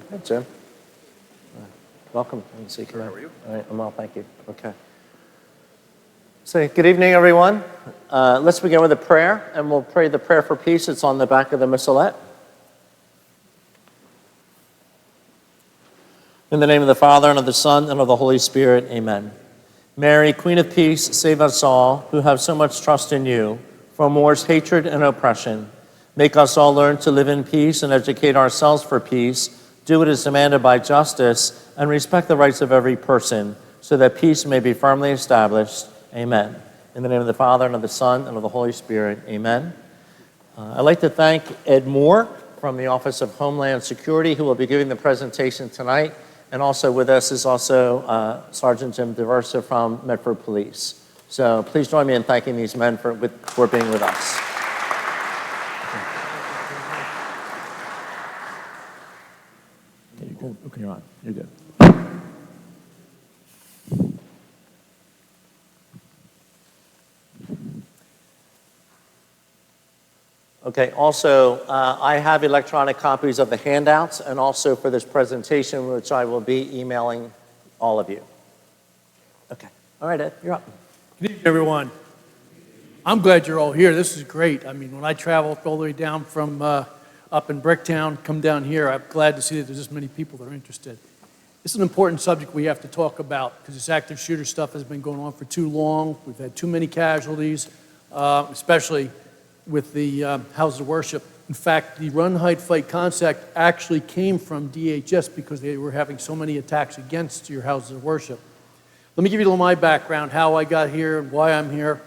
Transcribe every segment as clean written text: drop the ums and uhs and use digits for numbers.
Hey, Jim. Welcome. How are you? All right, I'm well, thank you. Okay. So, good evening, everyone. Let's begin with a prayer, and we'll pray the prayer for peace. It's on the back of the missalette. In the name of the Father, and of the Son, and of the Holy Spirit, amen. Mary, Queen of Peace, save us all who have so much trust in you from war's hatred and oppression. Make us all learn to live in peace and educate ourselves for peace, do what is demanded by justice, and respect the rights of every person, so that peace may be firmly established. Amen. In the name of the Father, and of the Son, and of the Holy Spirit, amen. I'd like to thank Ed Moore from the Office of Homeland Security, who will be giving the presentation tonight. And also with us is also Sergeant Jim DeVersa from Medford Police. So please join me in thanking these men for being with us. Okay, you're good. Okay, you're on. You're good. Okay, also, I have electronic copies of the handouts and also for this presentation, which I will be emailing all of you. Okay. All right, Ed, you're up. Good evening, everyone. I'm glad you're all here. This is great. I mean, when I travel all the way down from up in Bricktown, come down here, I'm glad to see that there's this many people that are interested. This is an important subject we have to talk about because this active shooter stuff has been going on for too long. We've had too many casualties, especially with the houses of worship. In fact, the run, hide, fight concept actually came from DHS because they were having so many attacks against your houses of worship. Let me give you a little of my background, how I got here and why I'm here.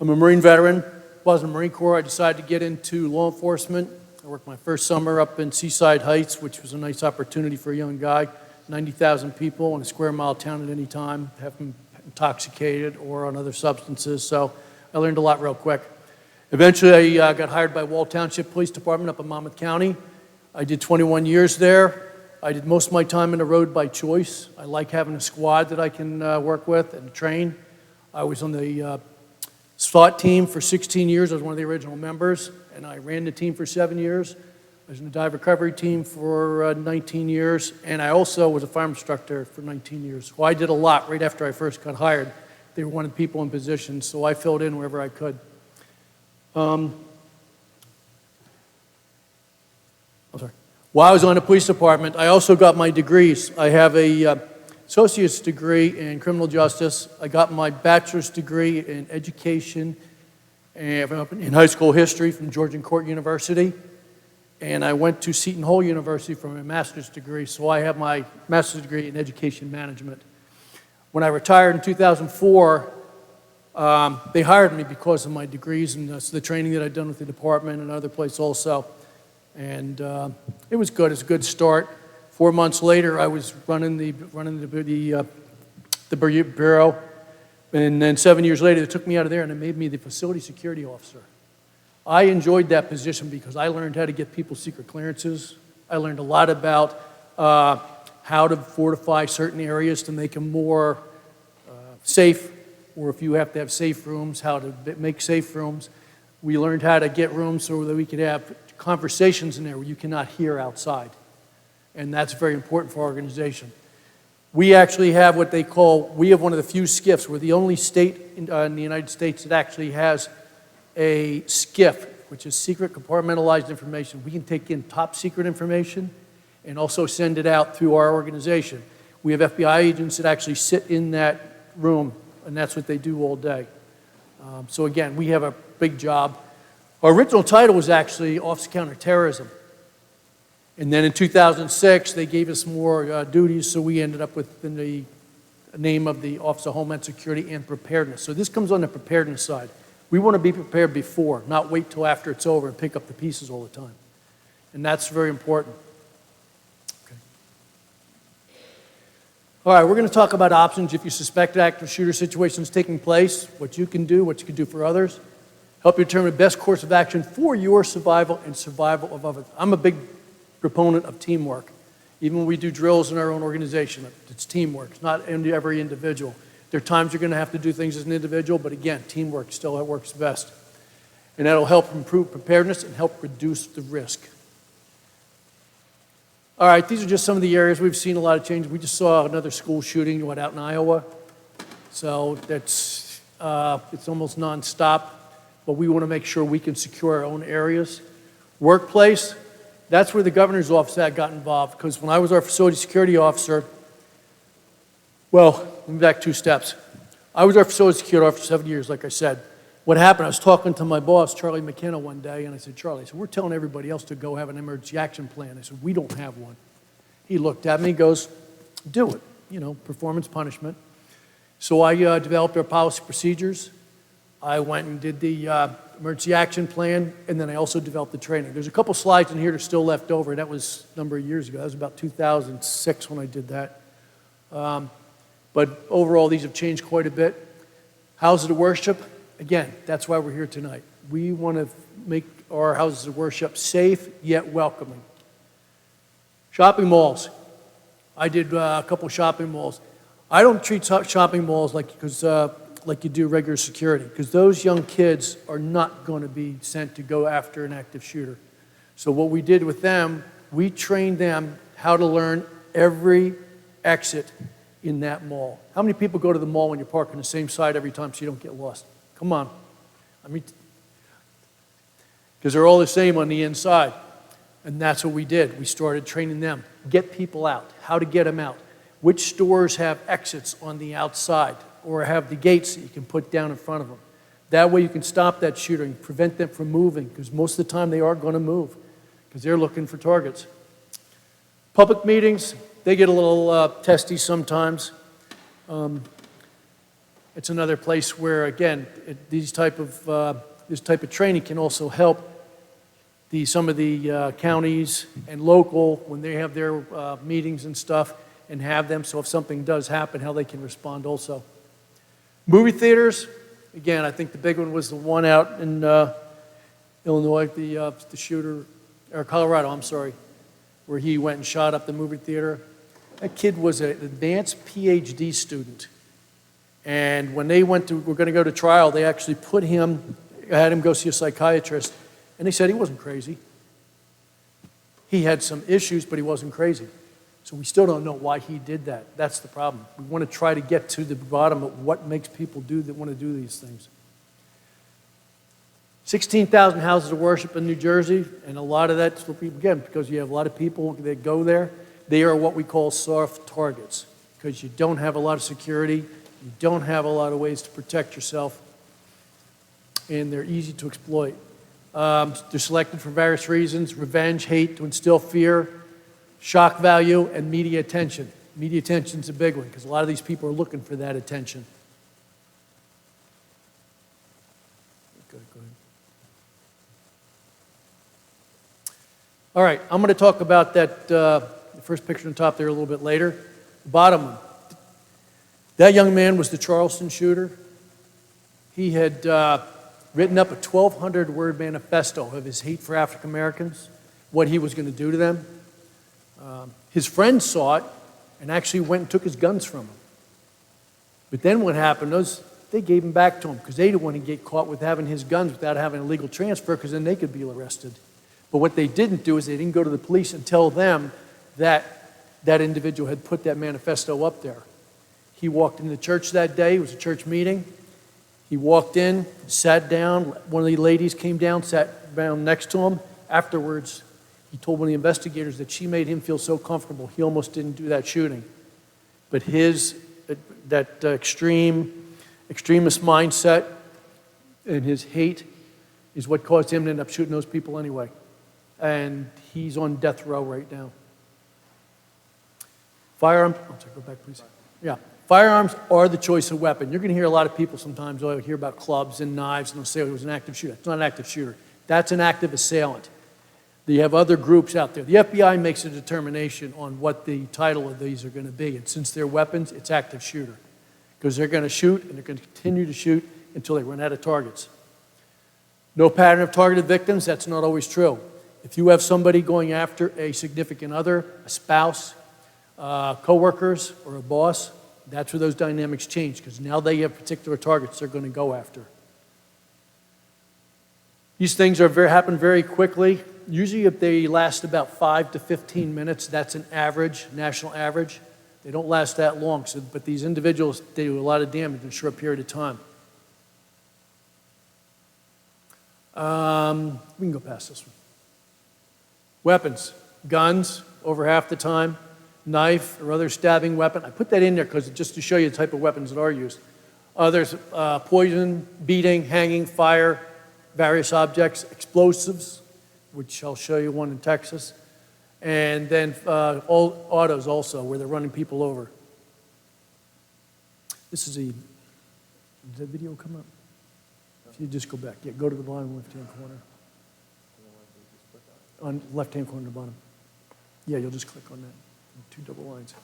I'm a Marine veteran, was in the Marine Corps. I decided to get into law enforcement. I worked my first summer up in Seaside Heights, which was a nice opportunity for a young guy. 90,000 people in a square mile town at any time, have them intoxicated or on other substances. So I learned a lot real quick. Eventually, I got hired by Wall Township Police Department up in Monmouth County. I did 21 years there. I did most of my time on the road by choice. I like having a squad that I can work with and train. I was on the SWAT team for 16 years. I was one of the original members, and I ran the team for 7 years. I was in the dive recovery team for 19 years, and I also was a firearm instructor for 19 years. So I did a lot right after I first got hired. They wanted people in positions, so I filled in wherever I could. I'm sorry. While I was on the police department, I also got my degrees. I have a associate's degree in criminal justice. I got my bachelor's degree in education and in high school history from Georgian Court University. And I went to Seton Hall University for my master's degree, so I have my master's degree in education management. When I retired in 2004, they hired me because of my degrees and the training that I'd done with the department and other places also. And it was good. It was a good start. 4 months later, I was running the bureau. And then 7 years later, they took me out of there and they made me the facility security officer. I enjoyed that position because I learned how to get people secret clearances. I learned a lot about how to fortify certain areas to make them more safe, or if you have to have safe rooms, how to make safe rooms. We learned how to get rooms so that we could have conversations in there where you cannot hear outside. And that's very important for our organization. We actually have what they call, we have one of the few SCIFs. We're the only state in the United States that actually has a SCIF, which is secret compartmentalized information. We can take in top secret information and also send it out through our organization. We have FBI agents that actually sit in that room, and that's what they do all day. So again, we have a big job. Our original title was actually Office of Counterterrorism. And then in 2006, they gave us more duties, so we ended up with the name of the Office of Homeland Security and Preparedness. So this comes on the preparedness side. We want to be prepared before, not wait till after it's over and pick up the pieces all the time. And that's very important. Okay. All right, we're going to talk about options if you suspect active shooter situations taking place, what you can do for others, help you determine the best course of action for your survival and survival of others. I'm a big proponent of teamwork. Even when we do drills in our own organization, it's teamwork. It's not every individual. There are times you're going to have to do things as an individual, but again, teamwork still works best. And that'll help improve preparedness and help reduce the risk. All right, these are just some of the areas we've seen a lot of change. We just saw another school shooting, out in Iowa. So that's, it's almost nonstop, but we want to make sure we can secure our own areas. Workplace, that's where the governor's office got involved, because when I was our facility security officer, well, let me back 2 steps. I was our facility security officer for 7 years, like I said. What happened, I was talking to my boss, Charlie McKenna, one day, and I said, Charlie, we're telling everybody else to go have an emergency action plan. I said, we don't have one. He looked at me and goes, do it, performance punishment. So I developed our policy procedures. I went and did the emergency action plan, and then I also developed the training. There's a couple slides in here that are still left over, and that was a number of years ago. That was about 2006 when I did that. But overall, these have changed quite a bit. Houses of worship, again, that's why we're here tonight. We want to make our houses of worship safe yet welcoming. Shopping malls. I did a couple shopping malls. I don't treat shopping malls like you do regular security, because those young kids are not going to be sent to go after an active shooter. So what we did with them, we trained them how to learn every exit in that mall. How many people go to the mall when you park on the same side every time so you don't get lost? Come on. Because they're all the same on the inside. And that's what we did. We started training them. Get people out. How to get them out. Which stores have exits on the outside or have the gates that you can put down in front of them. That way you can stop that shooter and prevent them from moving, because most of the time they are going to move because they're looking for targets. Public meetings, they get a little testy sometimes. It's another place where, again, this type of training can also help some of the counties and local when they have their meetings and stuff, and have them so if something does happen, how they can respond also. Movie theaters, again, I think the big one was the one out in Illinois, the shooter, or Colorado, I'm sorry, where he went and shot up the movie theater. That kid was an advanced PhD student. And when they were going to go to trial, they actually had him go see a psychiatrist, and they said he wasn't crazy. He had some issues, but he wasn't crazy. So we still don't know why he did that. That's the problem. We want to try to get to the bottom of what makes people do that want to do these things. 16,000 houses of worship in New Jersey, and a lot of that's, again, because you have a lot of people that go there, they are what we call soft targets, because you don't have a lot of security, you don't have a lot of ways to protect yourself, and they're easy to exploit. They're selected for various reasons: revenge, hate, to instill fear, shock value, and media attention. Media attention is a big one, because a lot of these people are looking for that attention. Go ahead. All right, I'm going to talk about that, the first picture on top there a little bit later. The bottom one. That young man was the Charleston shooter. He had written up a 1,200-word manifesto of his hate for African Americans, what he was going to do to them. His friends saw it and actually went and took his guns from him. But then what happened was they gave him back to him, because they didn't want to get caught with having his guns without having a legal transfer, because then they could be arrested. But what they didn't do is they didn't go to the police and tell them that that individual had put that manifesto up there. He walked into the church that day. It was a church meeting. He walked in, sat down. One of the ladies came down, sat down next to him. Afterwards, he told one of the investigators that she made him feel so comfortable, he almost didn't do that shooting. But that extremist mindset and his hate is what caused him to end up shooting those people anyway. And he's on death row right now. Firearms, go back please. Yeah, firearms are the choice of weapon. You're going to hear a lot of people sometimes hear about clubs and knives, and they'll say it was an active shooter. It's not an active shooter. That's an active assailant. You have other groups out there. The FBI makes a determination on what the title of these are going to be. And since they're weapons, it's active shooter. Because they're going to shoot, and they're going to continue to shoot until they run out of targets. No pattern of targeted victims, that's not always true. If you have somebody going after a significant other, a spouse, co-workers, or a boss, that's where those dynamics change, because now they have particular targets they're going to go after. These things happen very quickly. usually if they last about 5 to 15 minutes, that's an average, national average. They don't last that long, but these individuals, they do a lot of damage in a short period of time. We can go past this one. Weapons, guns, over half the time, knife or other stabbing weapon. I put that in there just to show you the type of weapons that are used. Others, poison, beating, hanging, fire, various objects, explosives, which I'll show you one in Texas, and then all autos also, where they're running people over. This is did that video come up? If you just go back, yeah, go to the bottom left-hand corner. On left-hand corner at the bottom. Yeah, you'll just click on that. 2 double lines.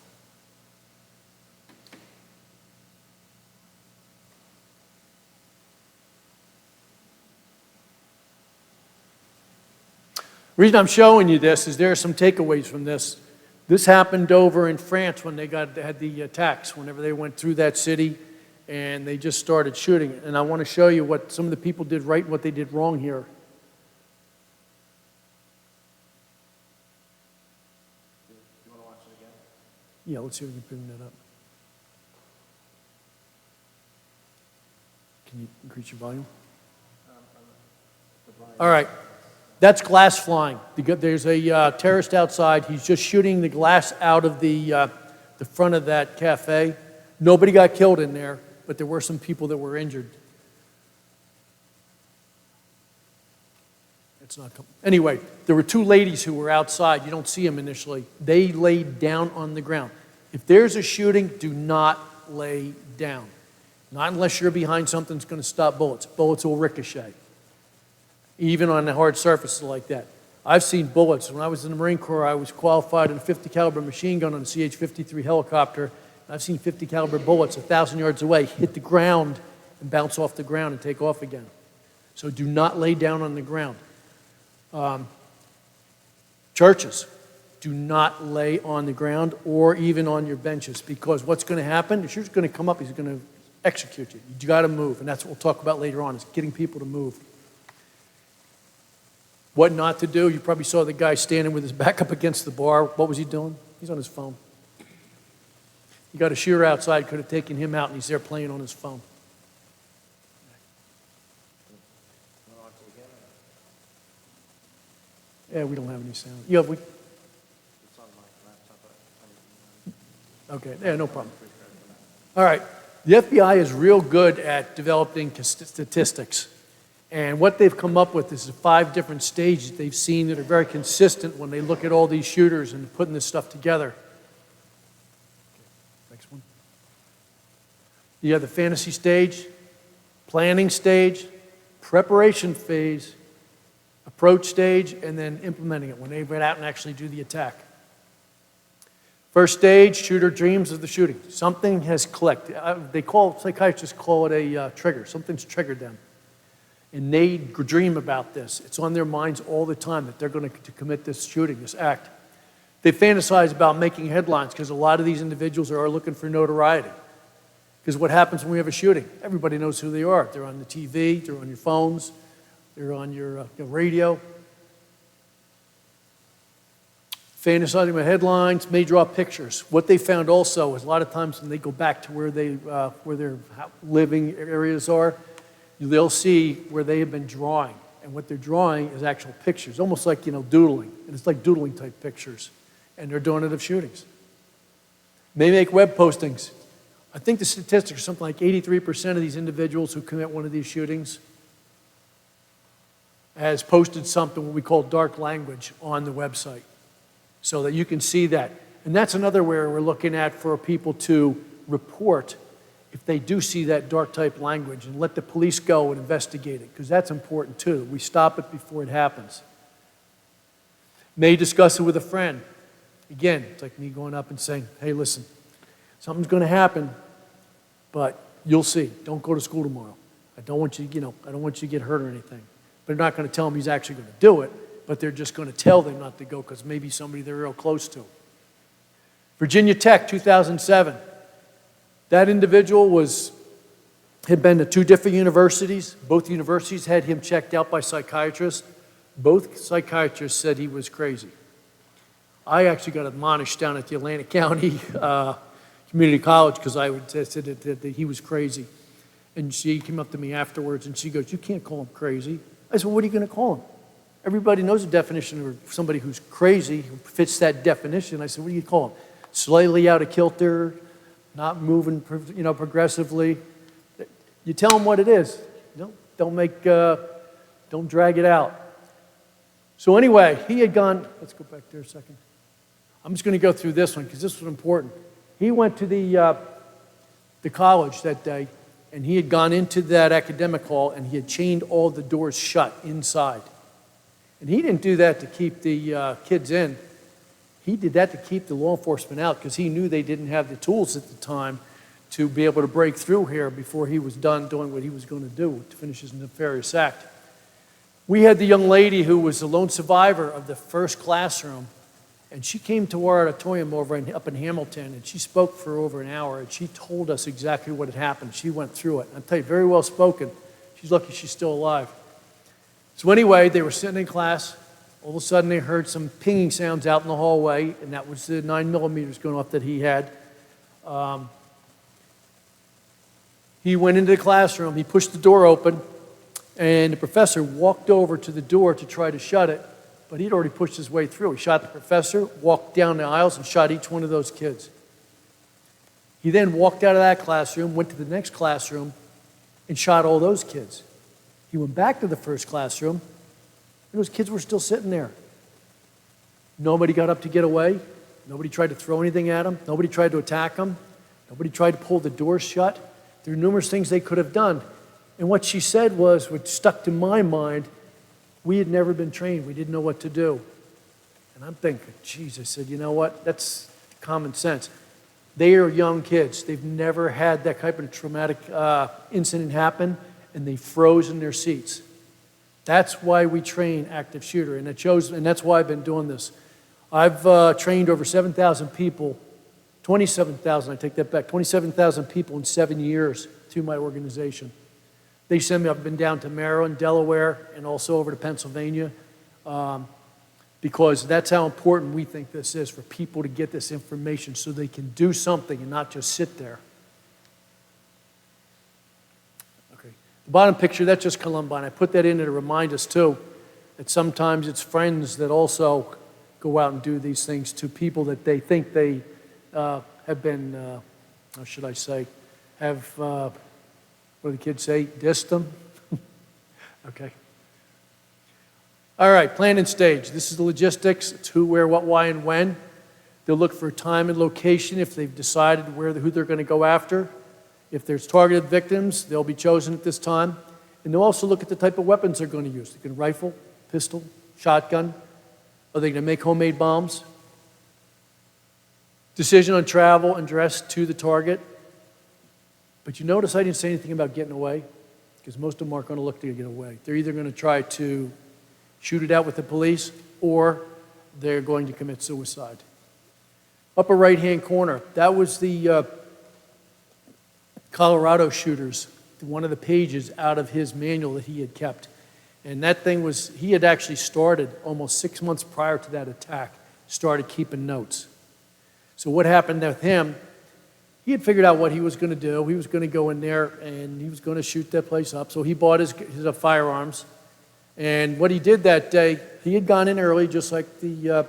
The reason I'm showing you this is there are some takeaways from this. This happened over in France when they had the attacks, whenever they went through that city and they just started shooting. And I want to show you what some of the people did right and what they did wrong here. You want to watch it again? Yeah, let's see if we can bring that up. Can you increase your volume? All right. That's glass flying. There's a terrorist outside. He's just shooting the glass out of the front of that cafe. Nobody got killed in there, but there were some people that were injured. It's not coming. Anyway, there were 2 ladies who were outside. You don't see them initially. They laid down on the ground. If there's a shooting, do not lay down. Not unless you're behind something that's going to stop bullets. Bullets will ricochet, even on the hard surfaces like that. I've seen bullets. When I was in the Marine Corps, I was qualified in a 50 caliber machine gun on a CH-53 helicopter. I've seen 50 caliber bullets 1,000 yards away hit the ground and bounce off the ground and take off again. So do not lay down on the ground. Churches, do not lay on the ground or even on your benches, because what's going to happen, the shooter's going to come up, he's going to execute you. You got to move, and that's what we'll talk about later on, is getting people to move. What not to do, you probably saw the guy standing with his back up against the bar. What was he doing? He's on his phone. You got a shooter outside, could have taken him out, and he's there playing on his phone. Yeah, we don't have any sound. Yeah, we. It's on my laptop. Okay, yeah, no problem. All right, the FBI is real good at developing statistics. And what they've come up with is 5 different stages they've seen that are very consistent when they look at all these shooters and putting this stuff together. Next one. You have the fantasy stage, planning stage, preparation phase, approach stage, and then implementing it when they get out and actually do the attack. First stage, shooter dreams of the shooting. Something has clicked. Psychiatrists call it a trigger. Something's triggered them. And they dream about this. It's on their minds all the time that they're going to commit this shooting, this act. They fantasize about making headlines because a lot of these individuals are looking for notoriety. Because what happens when we have a shooting? Everybody knows who they are. They're on the TV, they're on your phones, they're on your radio. Fantasizing about headlines, may draw pictures. What they found also is a lot of times when they go back to where their living areas are, they'll see where they have been drawing. And what they're drawing is actual pictures, almost like, doodling. And it's like doodling type pictures. And they're doing it of shootings. They make web postings. I think the statistics are something like 83% of these individuals who commit one of these shootings has posted something, what we call dark language, on the website. So that you can see that. And that's another where we're looking at for people to report if they do see that dark type language, and let the police go and investigate it, because that's important too. We stop it before it happens. May discuss it with a friend. Again, it's like me going up and saying, hey, listen, something's going to happen, but you'll see. Don't go to school tomorrow. I don't want you to get hurt or anything. But they're not going to tell him he's actually going to do it, but they're just going to tell them not to go because maybe somebody they're real close to. Virginia Tech, 2007. That individual had been to 2 different universities. Both universities had him checked out by psychiatrists. Both psychiatrists said he was crazy. I actually got admonished down at the Atlantic County Community College because I said that he was crazy. And she came up to me afterwards and she goes, "You can't call him crazy." I said, "Well, what are you going to call him?" Everybody knows the definition of somebody who's crazy, who fits that definition. I said, "What do you call him? Slightly out of kilter, not moving, progressively." You tell him what it is. Don't drag it out. So anyway, he had gone. Let's go back there a second. I'm just going to go through this one because this was important. He went to the college that day, and he had gone into that academic hall, and he had chained all the doors shut inside. And he didn't do that to keep the kids in. He did that to keep the law enforcement out because he knew they didn't have the tools at the time to be able to break through here before he was done doing what he was going to do to finish his nefarious act. We had the young lady who was the lone survivor of the first classroom, and she came to our auditorium up in Hamilton, and she spoke for over an hour, and she told us exactly what had happened. She went through it. I'll tell you, very well spoken. She's lucky she's still alive. So anyway, they were sitting in class. All of a sudden, they heard some pinging sounds out in the hallway, and that was the 9mm going off that he had. He went into the classroom. He pushed the door open, and the professor walked over to the door to try to shut it, but he'd already pushed his way through. He shot the professor, walked down the aisles, and shot each one of those kids. He then walked out of that classroom, went to the next classroom, and shot all those kids. He went back to the first classroom, and those kids were still sitting there. Nobody got up to get away. Nobody tried to throw anything at him. Nobody tried to attack him. Nobody tried to pull the doors shut. There are numerous things they could have done. And what she said was, what stuck to my mind, we had never been trained. We didn't know what to do. And I'm thinking, geez, I said, you know what? That's common sense. They are young kids. They've never had that type of traumatic incident happen, and they froze in their seats. That's why we train active shooter, and that's why I've been doing this. I've trained over 7,000 people, 27,000, I take that back, 27,000 people in 7 years through my organization. They send me, I've been down to Maryland, Delaware, and also over to Pennsylvania, because that's how important we think this is for people to get this information so they can do something and not just sit there. Okay, the bottom picture, that's just Columbine. I put that in to remind us too that sometimes it's friends that also go out and do these things to people that they think they have been, how should I say, what do the kids say? Dissed them? Okay. All right, plan and stage. This is the logistics. It's who, where, what, why, and when. They'll look for time and location if they've decided who they're going to go after. If there's targeted victims, they'll be chosen at this time. And they'll also look at the type of weapons they're going to use. They can rifle, pistol, shotgun. Are they going to make homemade bombs? Decision on travel and dress to the target. But you notice I didn't say anything about getting away, because most of them aren't going to look to get away. They're either going to try to shoot it out with the police, or they're going to commit suicide. Upper right-hand corner, that was the Colorado shooters, one of the pages out of his manual that he had kept. And that thing was, he had actually started almost 6 months prior to that attack, started keeping notes. So what happened with him, he had figured out what he was going to do. He was going to go in there and he was going to shoot that place up. So he bought his firearms. And what he did that day, he had gone in early, just like the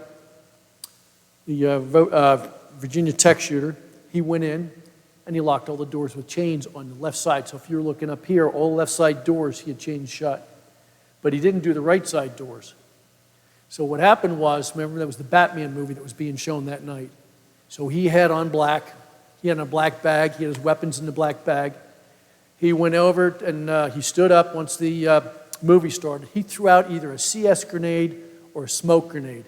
Virginia Tech shooter. He went in and he locked all the doors with chains on the left side. So if you're looking up here, all left side doors he had chains shut. But he didn't do the right side doors. So what happened was, remember, that was the Batman movie that was being shown that night. So he had on black. He had a black bag. He had his weapons in the black bag. He went over and he stood up once the movie started. He threw out either a CS grenade or a smoke grenade.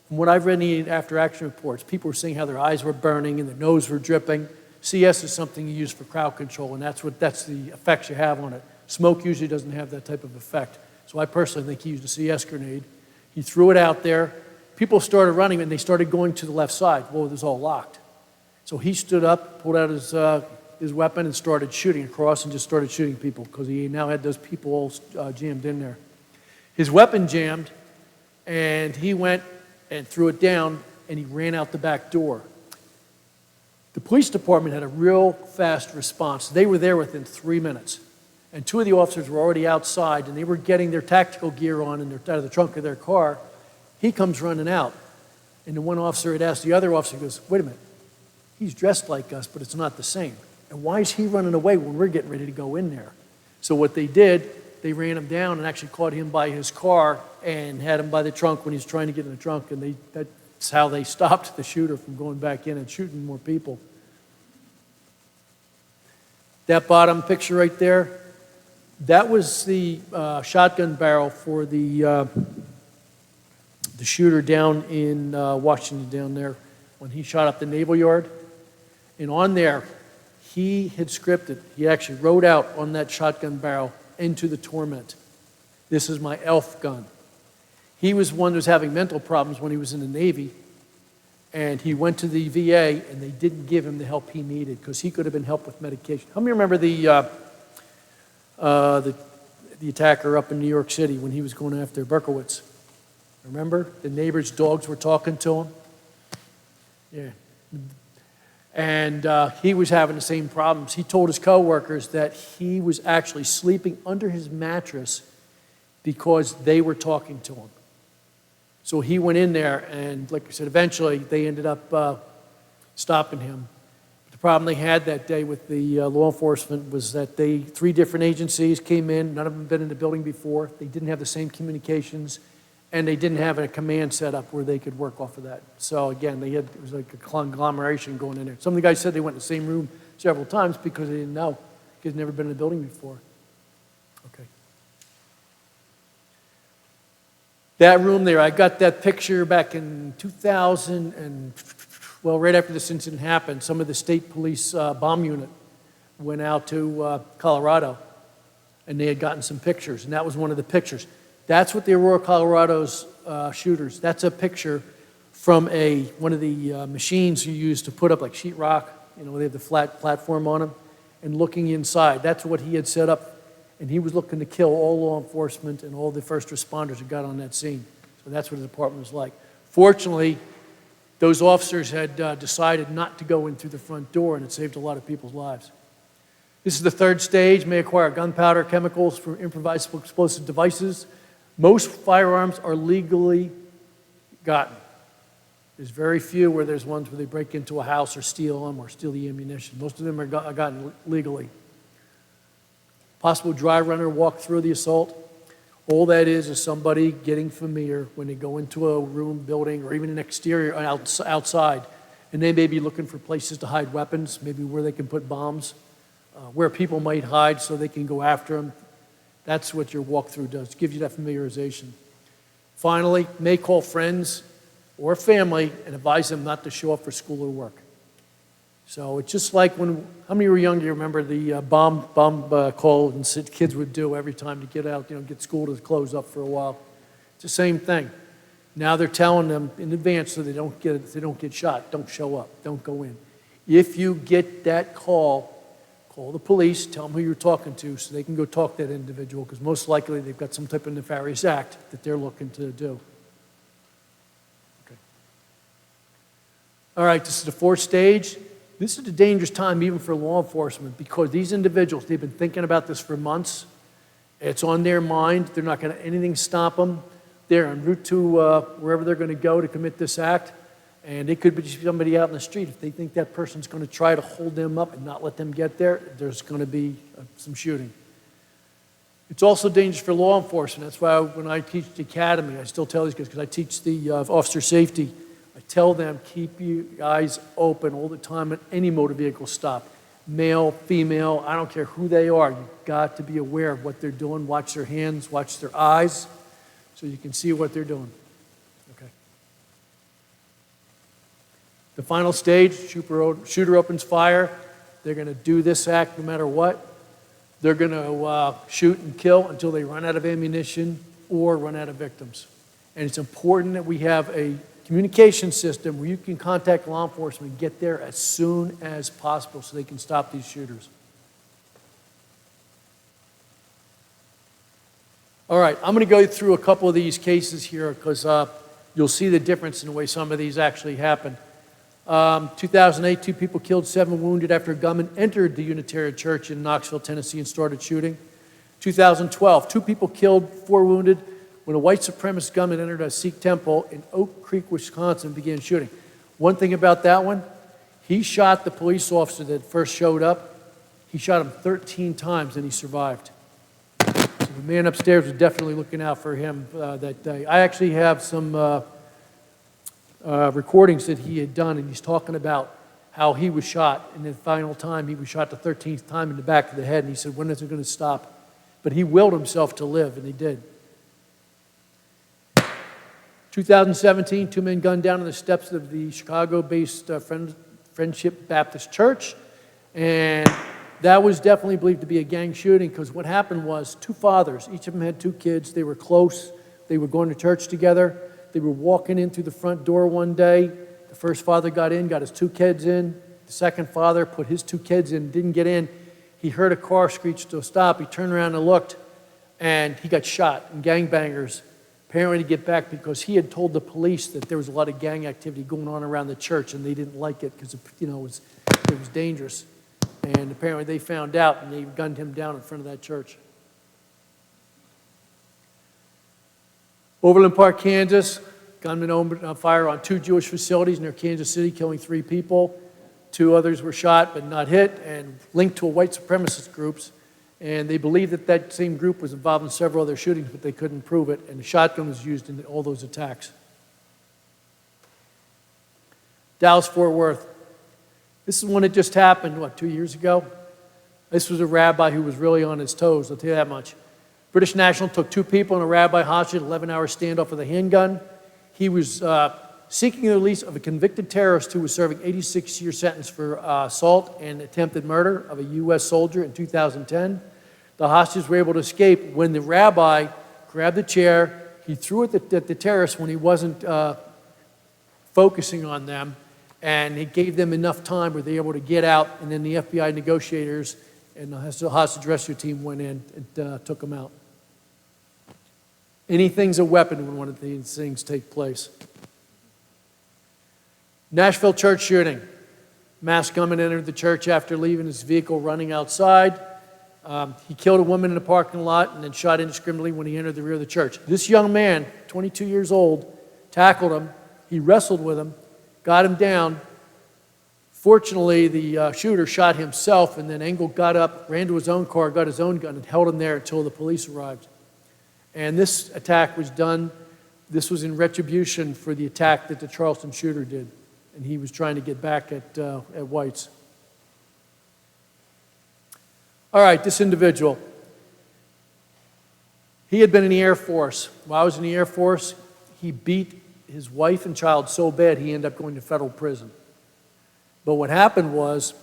From what I've read in the after-action reports, people were saying how their eyes were burning and their nose were dripping. CS is something you use for crowd control, and that's the effects you have on it. Smoke usually doesn't have that type of effect. So I personally think he used a CS grenade. He threw it out there. People started running, and they started going to the left side. Well, it was all locked. So he stood up, pulled out his weapon, and started shooting across and just started shooting people because he now had those people all jammed in there. His weapon jammed, and he went and threw it down, and he ran out the back door. The police department had a real fast response. They were there within 3 minutes. And 2 of the officers were already outside, and they were getting their tactical gear on and out of the trunk of their car. He comes running out. And the one officer had asked the other officer, he goes, wait a minute, he's dressed like us, but it's not the same. And why is he running away when we're getting ready to go in there? So what they did, they ran him down and actually caught him by his car and had him by the trunk when he was trying to get in the trunk. And that's how they stopped the shooter from going back in and shooting more people. That bottom picture right there, that was the shotgun barrel for the shooter down in Washington down there when he shot up the Naval Yard. And on there, he had scripted, he actually wrote out on that shotgun barrel, "Into the torment. This is my elf gun." He was one who was having mental problems when he was in the Navy, and he went to the VA, and they didn't give him the help he needed because he could have been helped with medication. How many remember the attacker up in New York City when he was going after Berkowitz? Remember? The neighbor's dogs were talking to him. Yeah. And he was having the same problems. He told his coworkers that he was actually sleeping under his mattress because they were talking to him. So he went in there, and like I said, eventually they ended up stopping him. The problem they had that day with the law enforcement was that 3 different agencies came in, none of them had been in the building before, they didn't have the same communications, and they didn't have a command set up where they could work off of that. So again, it was like a conglomeration going in there. Some of the guys said they went in the same room several times because they didn't know, because they'd never been in the building before. Okay. That room there, I got that picture back in 2000, and well, right after this incident happened, some of the state police bomb unit went out to Colorado, and they had gotten some pictures, and that was one of the pictures. That's what the Aurora, Colorado's shooters, that's a picture from one of the machines you use to put up like sheetrock, they have the flat platform on them, and looking inside. That's what he had set up, and he was looking to kill all law enforcement and all the first responders who got on that scene. So that's what the department was like. Fortunately, those officers had decided not to go in through the front door, and it saved a lot of people's lives. This is the 3rd stage, may acquire gunpowder, chemicals for improvised explosive devices. Most firearms are legally gotten. There's very few where there's ones where they break into a house or steal them or steal the ammunition. Most of them are gotten legally. Possible dry runner walk through the assault. All that is somebody getting familiar when they go into a room, building, or even an exterior outside, and they may be looking for places to hide weapons, maybe where they can put bombs, where people might hide so they can go after them. That's what your walkthrough does. It gives you that familiarization. Finally, may call friends or family and advise them not to show up for school or work. So it's just like how many were young, do you remember the bomb call and kids would do every time to get out, get school to close up for a while. It's the same thing. Now they're telling them in advance so they don't get shot. Don't show up. Don't go in. If you get that call the police, tell them who you're talking to so they can go talk to that individual, because most likely they've got some type of nefarious act that they're looking to do. Okay. All right, this is the 4th stage. This is a dangerous time even for law enforcement because these individuals, they've been thinking about this for months. It's on their mind. They're not going to anything stop them. They're en route to wherever they're going to go to commit this act. And it could be somebody out in the street. If they think that person's going to try to hold them up and not let them get there, there's going to be some shooting. It's also dangerous for law enforcement. That's why when I teach the academy, I still tell these guys, because I teach the officer safety, I tell them, keep your eyes open all the time at any motor vehicle stop. Male, female, I don't care who they are. You've got to be aware of what they're doing. Watch their hands, watch their eyes, so you can see what they're doing. Okay. The final stage, shooter opens fire. They're going to do this act no matter what. They're going to shoot and kill until they run out of ammunition or run out of victims. And it's important that we have a communication system where you can contact law enforcement and get there as soon as possible so they can stop these shooters. All right, I'm going to go through a couple of these cases here because you'll see the difference in the way some of these actually happened. 2008, 2 people killed, 7 wounded after a gunman entered the Unitarian Church in Knoxville, Tennessee, and started shooting. 2012, 2 people killed, 4 wounded when a white supremacist gunman entered a Sikh temple in Oak Creek, Wisconsin, and began shooting. One thing about that one, he shot the police officer that first showed up. He shot him 13 times and he survived. The man upstairs was definitely looking out for him that day. I actually have some recordings that he had done, and he's talking about how he was shot, and the final time he was shot the 13th time in the back of the head, and he said, when is it going to stop? But he willed himself to live, and he did. 2017, 2 men gunned down on the steps of the Chicago-based Friendship Baptist Church, and that was definitely believed to be a gang shooting because what happened was 2 fathers, each of them had 2 kids, they were close, they were going to church together, they were walking in through the front door one day. The first father got in, got his 2 kids in. The second father put his 2 kids in, didn't get in. He heard a car screech to a stop, he turned around and looked, and he got shot, and gangbangers apparently to get back because he had told the police that there was a lot of gang activity going on around the church and they didn't like it because it was dangerous. And apparently they found out and they gunned him down in front of that church. Overland Park, Kansas, gunmen opened fire on 2 Jewish facilities near Kansas City, killing 3 people. 2 others were shot but not hit and linked to white supremacist groups. And they believe that that same group was involved in several other shootings, but they couldn't prove it. And the shotgun was used in all those attacks. Dallas-Fort Worth. This is one that just happened, 2 years ago? This was a rabbi who was really on his toes, I'll tell you that much. British national took 2 people and a rabbi hostage, 11-hour standoff with a handgun. He was seeking the release of a convicted terrorist who was serving 86-year sentence for assault and attempted murder of a U.S. soldier in 2010. The hostages were able to escape when the rabbi grabbed the chair. He threw it at the terrorist when he wasn't focusing on them. And it gave them enough time where they were able to get out, and then the FBI negotiators and the hostage rescue team went in and took them out. Anything's a weapon when one of these things take place. Nashville church shooting. Masked gunman entered the church after leaving his vehicle running outside. He killed a woman in the parking lot and then shot indiscriminately when he entered the rear of the church. This young man, 22 years old, tackled him. He wrestled with him. Got him down. Fortunately, the shooter shot himself, and then Engel got up, ran to his own car, got his own gun, and held him there until the police arrived. And this attack was done, this was in retribution for the attack that the Charleston shooter did. And he was trying to get back at whites. All right, this individual. He had been in the Air Force. While I was in the Air Force, he beat his wife and child so bad he ended up going to federal prison. But what happened was,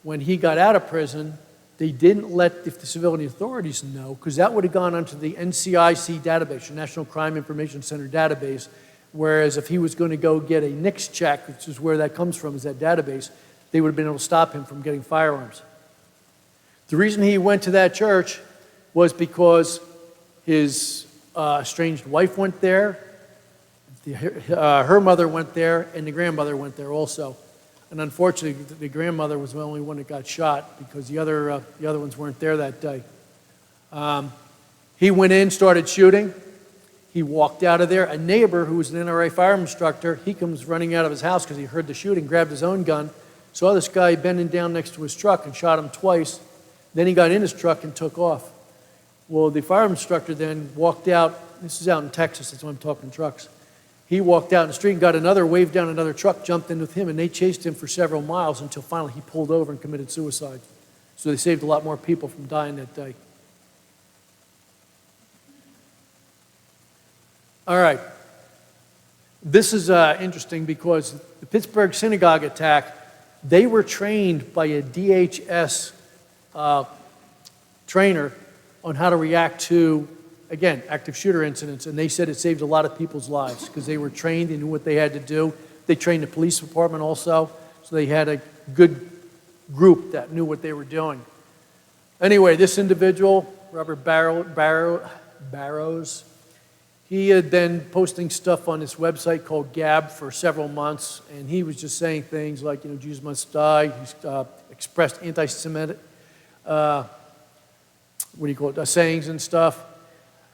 when he got out of prison, they didn't let the civilian authorities know, because that would have gone onto the NCIC database, the National Crime Information Center database, whereas if he was going to go get a NICS check, which is where that comes from, is that database, they would have been able to stop him from getting firearms. The reason he went to that church was because his estranged wife went there, her mother went there, and the grandmother went there also. And unfortunately, the grandmother was the only one that got shot because the other ones weren't there that day. He went in, started shooting. He walked out of there. A neighbor who was an NRA firearm instructor, he comes running out of his house because he heard the shooting, grabbed his own gun, saw this guy bending down next to his truck and shot him twice. Then he got in his truck and took off. Well, the firearm instructor then walked out. This is out in Texas, that's why I'm talking trucks. He walked out in the street and got another, waved down another truck, jumped in with him, and they chased him for several miles until finally he pulled over and committed suicide. So they saved a lot more people from dying that day. All right. This is interesting because the Pittsburgh synagogue attack, they were trained by a DHS trainer on how to react to, again, active shooter incidents, and they said it saved a lot of people's lives because they were trained, they knew what they had to do. They trained the police department also, so they had a good group that knew what they were doing. Anyway, this individual, Robert Barrows. He had been posting stuff on this website called Gab for several months, and he was just saying things like, Jesus must die. He's expressed anti-Semitic, sayings and stuff.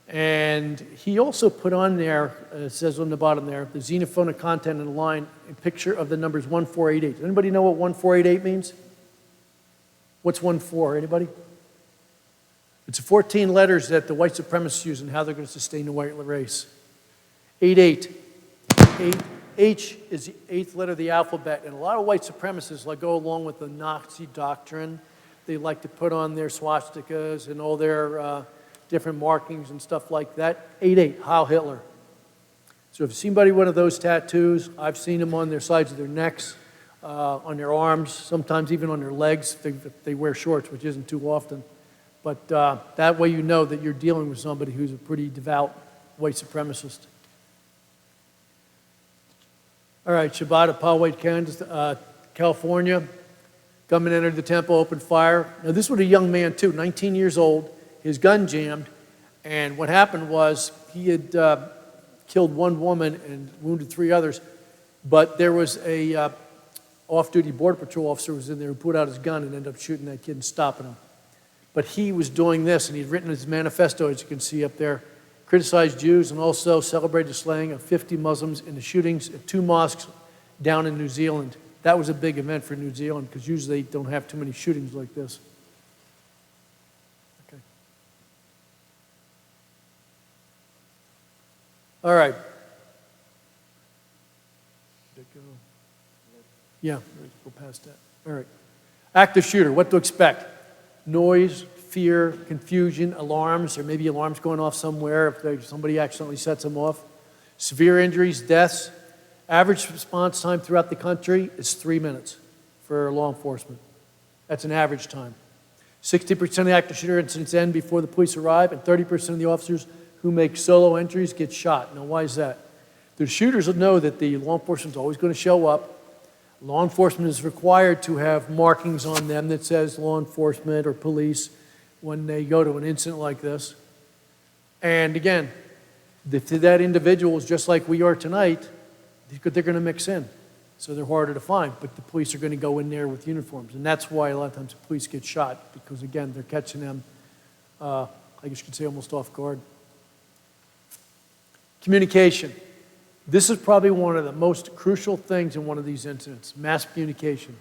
And he also put on there, it says on the bottom there, the xenophobic content in the line, a picture of the numbers 1488. Does anybody know what 1488 means? What's 14? Anybody? It's 14 letters that the white supremacists use and how they're going to sustain the white race. 88. H is the eighth letter of the alphabet, and a lot of white supremacists go along with the Nazi doctrine. They like to put on their swastikas and all their different markings and stuff like that. 88, Heil Hitler. So if you've seen anybody one of those tattoos, I've seen them on their sides of their necks, on their arms, sometimes even on their legs. They wear shorts, which isn't too often. But that way you know that you're dealing with somebody who's a pretty devout white supremacist. All right, Shabbat at Poway, California. Gunman entered the temple, opened fire. Now this was a young man too, 19 years old. His gun jammed, and what happened was he had killed one woman and wounded 3 others, but there was a off-duty Border Patrol officer who was in there who put out his gun and ended up shooting that kid and stopping him. But he was doing this, and he'd written his manifesto, as you can see up there, criticized Jews and also celebrated the slaying of 50 Muslims in the shootings at 2 mosques down in New Zealand. That was a big event for New Zealand because usually they don't have too many shootings like this. Okay. All right. Did it go? Yeah, go past that. All right. Active shooter, what to expect? Noise, fear, confusion, alarms, or maybe alarms going off somewhere if somebody accidentally sets them off. Severe injuries, deaths. Average response time throughout the country is 3 minutes for law enforcement. That's an average time. 60% of the active shooter incidents end before the police arrive, and 30% of the officers who make solo entries get shot. Now, why is that? The shooters know that the law enforcement is always going to show up. Law enforcement is required to have markings on them that says law enforcement or police when they go to an incident like this. And again, if that individual is just like we are tonight, they're going to mix in. So they're harder to find, but the police are going to go in there with uniforms. And that's why a lot of times the police get shot, because again, they're catching them, I guess you could say almost off guard. Communication. This is probably one of the most crucial things in one of these incidents, mass communication.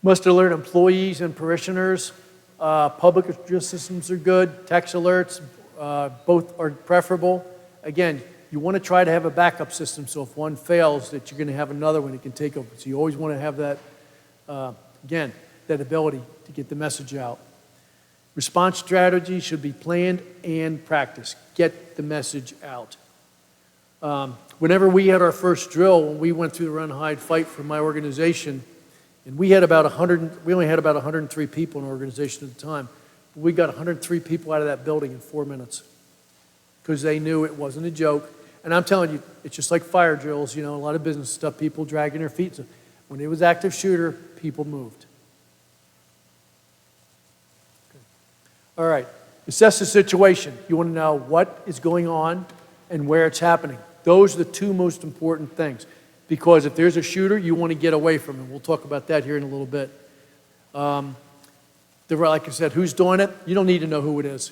Must alert employees and parishioners. Public address systems are good. Text alerts, both are preferable. Again, you want to try to have a backup system so if one fails that you're going to have another one that can take over. So you always want to have that, again, that ability to get the message out. Response strategy should be planned and practiced. Get the message out. Whenever we had our first drill, when we went through the run, hide, fight for my organization, and we only had about 103 people in our organization at the time. But we got 103 people out of that building in 4 minutes because they knew it wasn't a joke. And I'm telling you, it's just like fire drills, a lot of business stuff, people dragging their feet. So when it was active shooter, people moved. Okay. All right, assess the situation. You want to know what is going on and where it's happening. Those are the 2 most important things. Because if there's a shooter, you want to get away from him. We'll talk about that here in a little bit. Like I said, who's doing it? You don't need to know who it is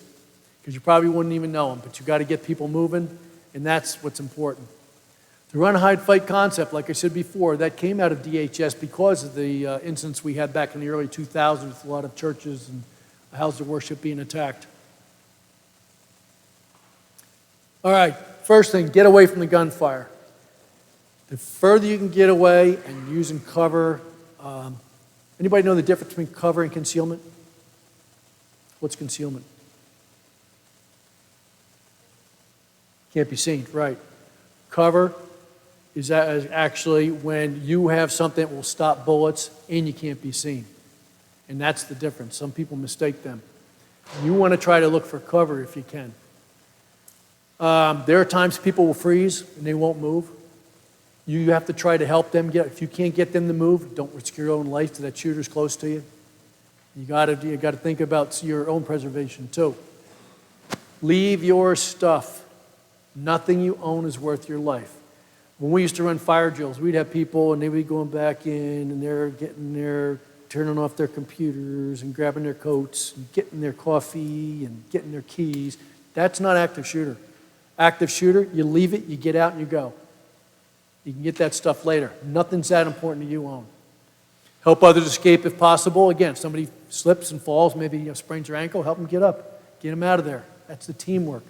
because you probably wouldn't even know him, but you got to get people moving, and that's what's important. The run, hide, fight concept, like I said before, that came out of DHS because of the incidents we had back in the early 2000s with a lot of churches and houses of worship being attacked. All right, first thing, get away from the gunfire. The further you can get away and using cover, anybody know the difference between cover and concealment? What's concealment? Can't be seen, right. Cover is actually when you have something that will stop bullets and you can't be seen. And that's the difference. Some people mistake them. You want to try to look for cover if you can. There are times people will freeze and they won't move. You have to try to help them if you can't get them to move, don't risk your own life to that shooter's close to you. You got to think about your own preservation too. Leave your stuff. Nothing you own is worth your life. When we used to run fire drills, we'd have people and they'd be going back in and they're getting their, turning off their computers and grabbing their coats and getting their coffee and getting their keys. That's not active shooter. Active shooter, you leave it, you get out and you go. You can get that stuff later. Nothing's that important that you own. Help others escape if possible. Again, somebody slips and falls, maybe sprains their ankle, help them get up. Get them out of there. That's the teamwork.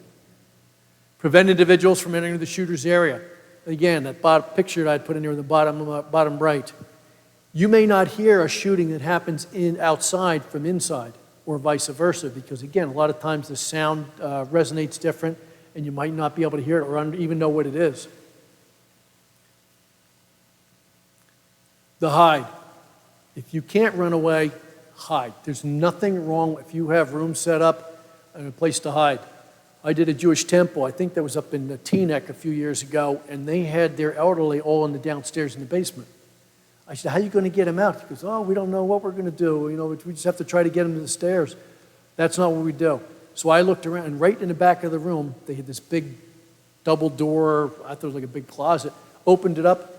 Prevent individuals from entering the shooter's area. Again, that picture that I put in there in the bottom right. You may not hear a shooting that happens outside from inside or vice versa because, again, a lot of times the sound resonates different and you might not be able to hear it or even know what it is. The hide. If you can't run away, hide. There's nothing wrong if you have rooms set up and a place to hide. I did a Jewish temple, I think that was up in Teaneck a few years ago, and they had their elderly all in the downstairs in the basement. I said, how are you going to get them out? He goes, oh, we don't know what we're going to do. You know, we just have to try to get them to the stairs. That's not what we do. So I looked around, and right in the back of the room, they had this big double door, I thought it was like a big closet, opened it up,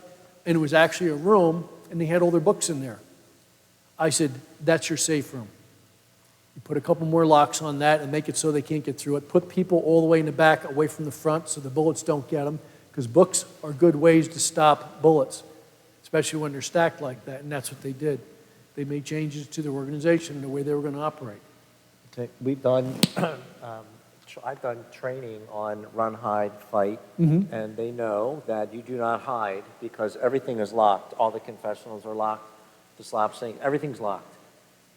and it was actually a room, and they had all their books in there. I said, that's your safe room. You put a couple more locks on that and make it so they can't get through it. Put people all the way in the back, away from the front, so the bullets don't get them, because books are good ways to stop bullets, especially when they're stacked like that, and that's what they did. They made changes to their organization and the way they were going to operate. Okay. We've done, I've done training on run, hide, fight, and they know that you do not hide because everything is locked. All the confessionals are locked, the slop sink, everything's locked.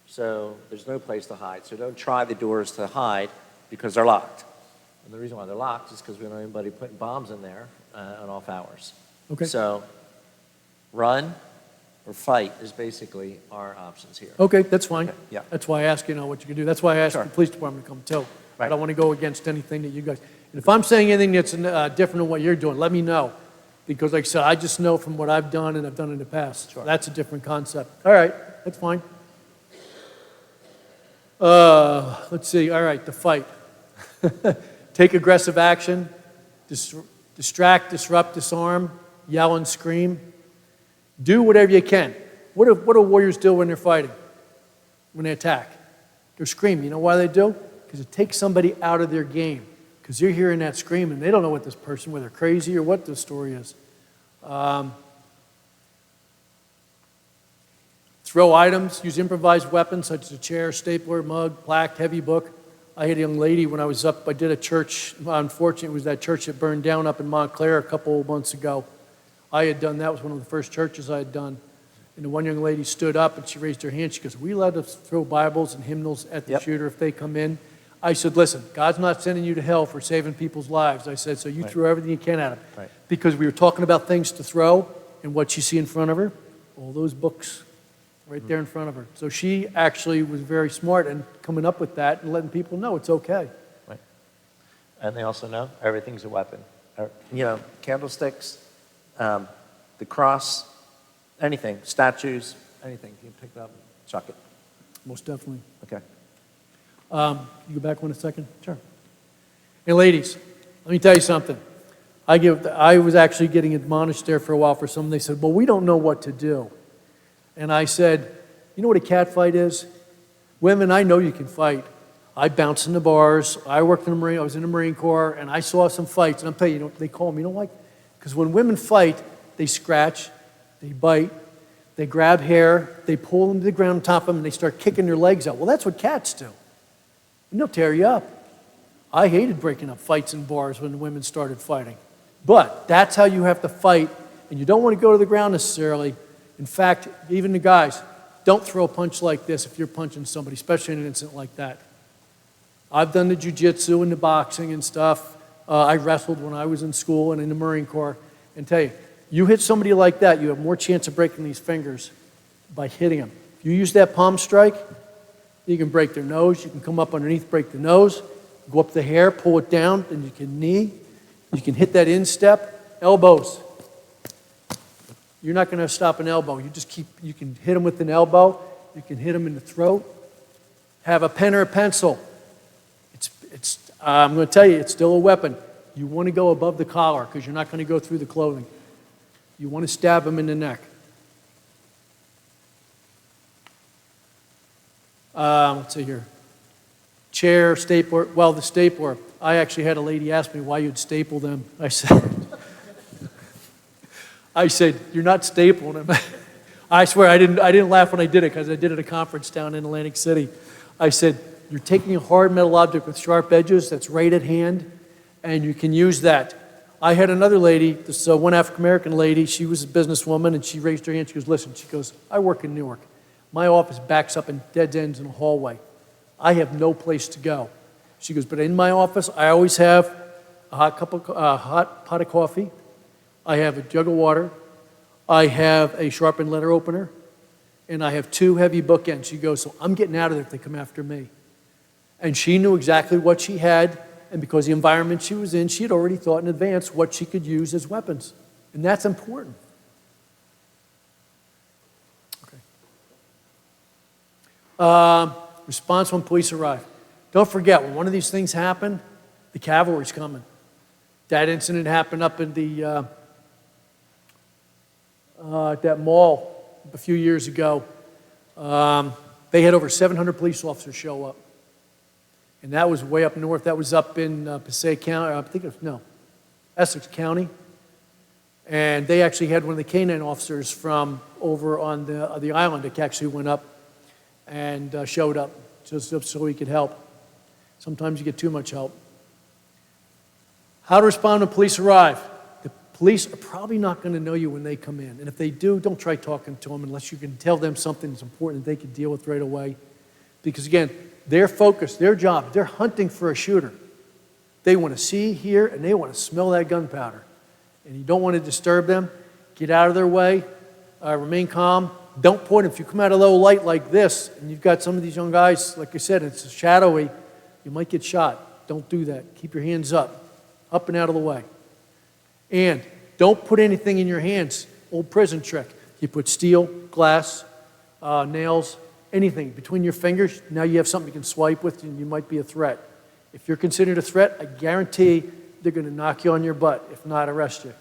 So there's no place to hide. So don't try the doors to hide because they're locked. And the reason why they're locked is because we don't have anybody putting bombs in there on off hours. Okay. So run or fight is basically our options here. Okay, that's fine. Okay, yeah. That's why I ask, what you can do. That's why I asked Sure. the police department to come too. Right. I don't want to go against anything that you guys. And if I'm saying anything that's different than what you're doing, let me know. Because like I said, I just know from what I've done and I've done in the past. Sure. That's a different concept. All right, that's fine. Let's see. All right, the fight. Take aggressive action. Distract, disrupt, disarm, yell and scream. Do whatever you can. What do warriors do when they're fighting? When they attack? They're screaming. You know why they do? Because it takes somebody out of their game. Because you're hearing that scream and they don't know what this person, whether they're crazy or what the story is. Throw items, use improvised weapons such as a chair, stapler, mug, plaque, heavy book. I had a young lady when I was up, I did a church, unfortunately it was that church that burned down up in Montclair a couple of months ago. I had done, that was one of the first churches I had done. And the one young lady stood up and she raised her hand. She goes, we let us throw Bibles and hymnals at the shooter if they come in. I said, listen, God's not sending you to hell for saving people's lives. I said, so you throw everything you can at him. Right. Because we were talking about things to throw and what you see in front of her, all those books right there in front of her. So she actually was very smart in coming up with that and letting people know it's okay. Right. And they also know everything's a weapon. Candlesticks, the cross, anything, statues, anything. You can pick it up, chuck it. Most definitely. Okay. You go back 1 second? Sure. Hey, ladies, let me tell you something. I was actually getting admonished there for a while for something. They said, well, we don't know what to do. And I said, you know what a cat fight is? Women, I know you can fight. I bounced in the bars. I worked in the Marine. I was in the Marine Corps, and I saw some fights. And I'm telling you, they call me, because when women fight, they scratch, they bite, they grab hair, they pull them to the ground on top of them, and they start kicking their legs out. Well, that's what cats do. And they'll tear you up. I hated breaking up fights in bars when the women started fighting. But that's how you have to fight, and you don't want to go to the ground necessarily. In fact, even the guys, don't throw a punch like this if you're punching somebody, especially in an incident like that. I've done the jiu-jitsu and the boxing and stuff. I wrestled when I was in school and in the Marine Corps. And tell you, you hit somebody like that, you have more chance of breaking these fingers by hitting them. If you use that palm strike, you can break their nose. You can come up underneath, break the nose, go up the hair, pull it down, then you can knee. You can hit that instep, elbows. You're not going to stop an elbow. You can hit them with an elbow. You can hit them in the throat. Have a pen or a pencil. I'm going to tell you, it's still a weapon. You want to go above the collar because you're not going to go through the clothing. You want to stab them in the neck. Let's see here. Chair, stapler. Well, the stapler. I actually had a lady ask me why you'd staple them. I said, you're not stapling them. I swear, I didn't laugh when I did it because I did it at a conference down in Atlantic City. I said, you're taking a hard metal object with sharp edges that's right at hand, and you can use that. I had another lady, this one African-American lady, she was a businesswoman, and she raised her hand. She goes, listen, she goes, I work in Newark. My office backs up in dead ends in a hallway. I have no place to go. She goes, but in my office, I always have a hot pot of coffee. I have a jug of water. I have a sharpened letter opener. And I have 2 heavy bookends. She goes, so I'm getting out of there if they come after me. And she knew exactly what she had. And because the environment she was in, she had already thought in advance what she could use as weapons. And that's important. Okay. Response when police arrive. Don't forget, when one of these things happen, the cavalry's coming. That incident happened up in the that mall a few years ago. They had over 700 police officers show up. And that was way up north. That was up in Passaic County, I think it was, no, Essex County. And they actually had one of the canine officers from over on the island that actually went up and showed up just so he could help. Sometimes you get too much help. How to respond when police arrive. The police are probably not going to know you when they come in. And if they do, don't try talking to them unless you can tell them something that's important that they can deal with right away. Because again, their focus, their job, they're hunting for a shooter. They want to see, hear, and they want to smell that gunpowder. And you don't want to disturb them. Get out of their way. Remain calm. Don't point. If you come out of low light like this, and you've got some of these young guys, like I said, it's shadowy, you might get shot. Don't do that. Keep your hands up and out of the way. And don't put anything in your hands. Old prison trick. You put steel, glass, nails, anything between your fingers. Now you have something you can swipe with, and you might be a threat. If you're considered a threat, I guarantee they're going to knock you on your butt, if not arrest you.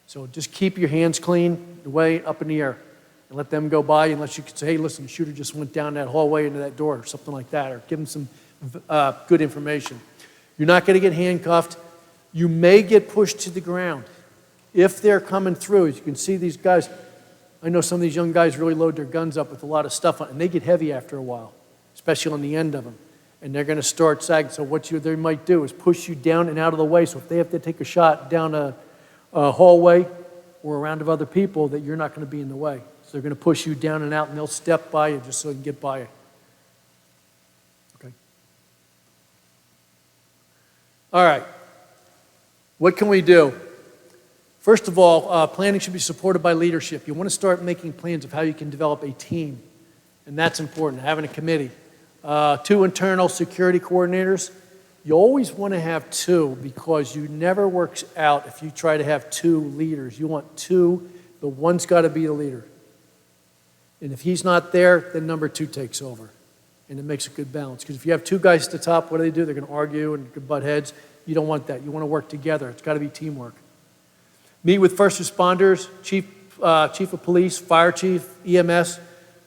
So just keep your hands clean, way up in the air, and let them go by unless you can say, hey, listen, the shooter just went down that hallway into that door or something like that, or give them some good information. You're not going to get handcuffed. You may get pushed to the ground. If they're coming through, as you can see these guys, I know some of these young guys really load their guns up with a lot of stuff on, and they get heavy after a while, especially on the end of them. And they're going to start sagging. So what they might do is push you down and out of the way. So if they have to take a shot down a hallway or a round of other people, that you're not going to be in the way. So they're going to push you down and out, and they'll step by you just so they can get by you. Okay. All right. What can we do? First of all, planning should be supported by leadership. You want to start making plans of how you can develop a team, and that's important, having a committee. 2 internal security coordinators. You always want to have 2 because you never works out if you try to have 2 leaders. You want 2, but one's got to be the leader. And if he's not there, then number 2 takes over. And it makes a good balance. Because if you have 2 guys at the top, what do? They're going to argue and butt heads. You don't want that. You want to work together. It's got to be teamwork. Meet with first responders, chief of police, fire chief, EMS.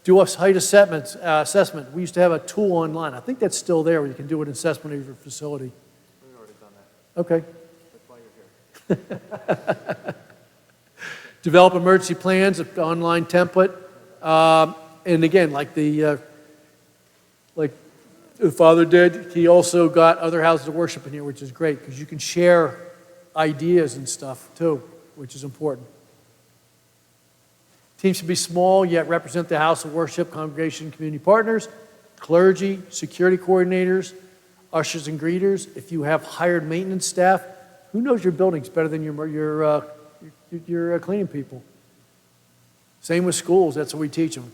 Do a height assessment. We used to have a tool online. I think that's still there where you can do an assessment of your facility. We've already done that. Okay. That's why you're here. Develop emergency plans, an online template. And again, like the father did, he also got other houses of worship in here, which is great because you can share ideas and stuff too, which is important. Teams should be small, yet represent the house of worship, congregation, community partners, clergy, security coordinators, ushers and greeters. If you have hired maintenance staff, who knows your buildings better than your cleaning people? Same with schools, that's what we teach them.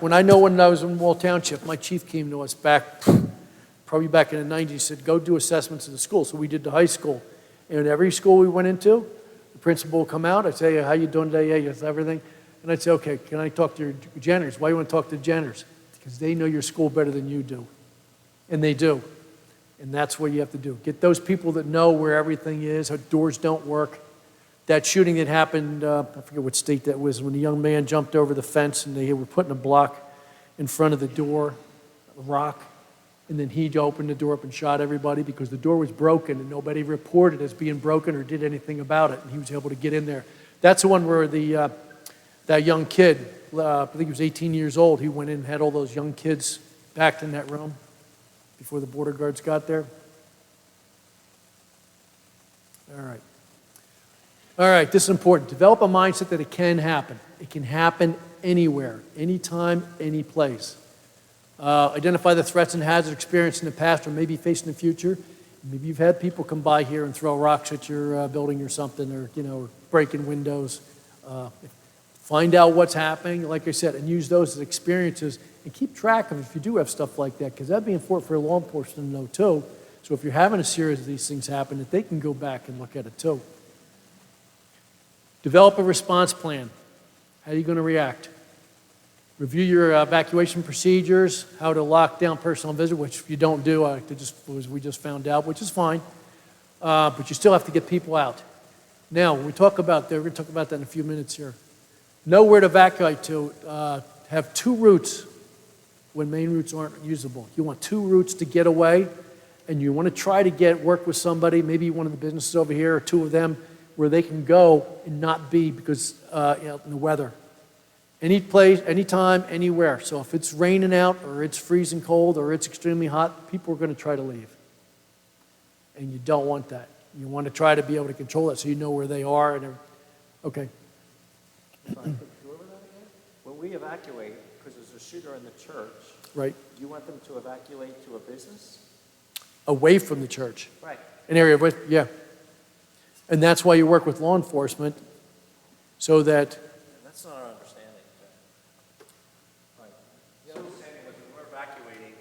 When I was in Wall Township, my chief came to us probably back in the 90s, said, go do assessments of the school. So we did the high school. And every school we went into, the principal would come out, I'd say, how you doing today? Yeah, yes, everything. And I'd say, okay, can I talk to your janitors? Why do you want to talk to the janitors? Because they know your school better than you do. And they do. And that's what you have to do. Get those people that know where everything is, how doors don't work. That shooting that happened, I forget what state that was, when a young man jumped over the fence and they were putting a block in front of the door, a rock, and then he opened the door up and shot everybody because the door was broken and nobody reported as being broken or did anything about it, and he was able to get in there. That's the one where that young kid, I think he was 18 years old, he went in and had all those young kids packed in that room before the border guards got there. All right, this is important. Develop a mindset that it can happen. It can happen anywhere, anytime, any place. Identify the threats and hazards experienced in the past or maybe face in the future. Maybe you've had people come by here and throw rocks at your building or something, or or breaking windows. Find out what's happening, like I said, and use those as experiences and keep track of if you do have stuff like that, because that'd be important for law enforcement to know too. So if you're having a series of these things happen, that they can go back and look at it too. Develop a response plan. How are you going to react? Review your evacuation procedures, how to lock down personal visit, which you don't do, we just found out, which is fine. But you still have to get people out. Now, when we talk about that, we're going to talk about that in a few minutes here. Know where to evacuate to. Have two routes when main routes aren't usable. You want two routes to get away, and you want to try to work with somebody, maybe one of the businesses over here or two of them, where they can go and not be because in the weather. Any place, anytime, anywhere. So if it's raining out or it's freezing cold or it's extremely hot, people are going to try to leave. And you don't want that. You want to try to be able to control that so you know where they are. Okay. When we evacuate, because there's a shooter in the church, right? You want them to evacuate to a business? Away from the church. Right. An area of, yeah. And that's why you work with law enforcement, so that... That's not our understanding. Right. The understanding was when we're evacuating,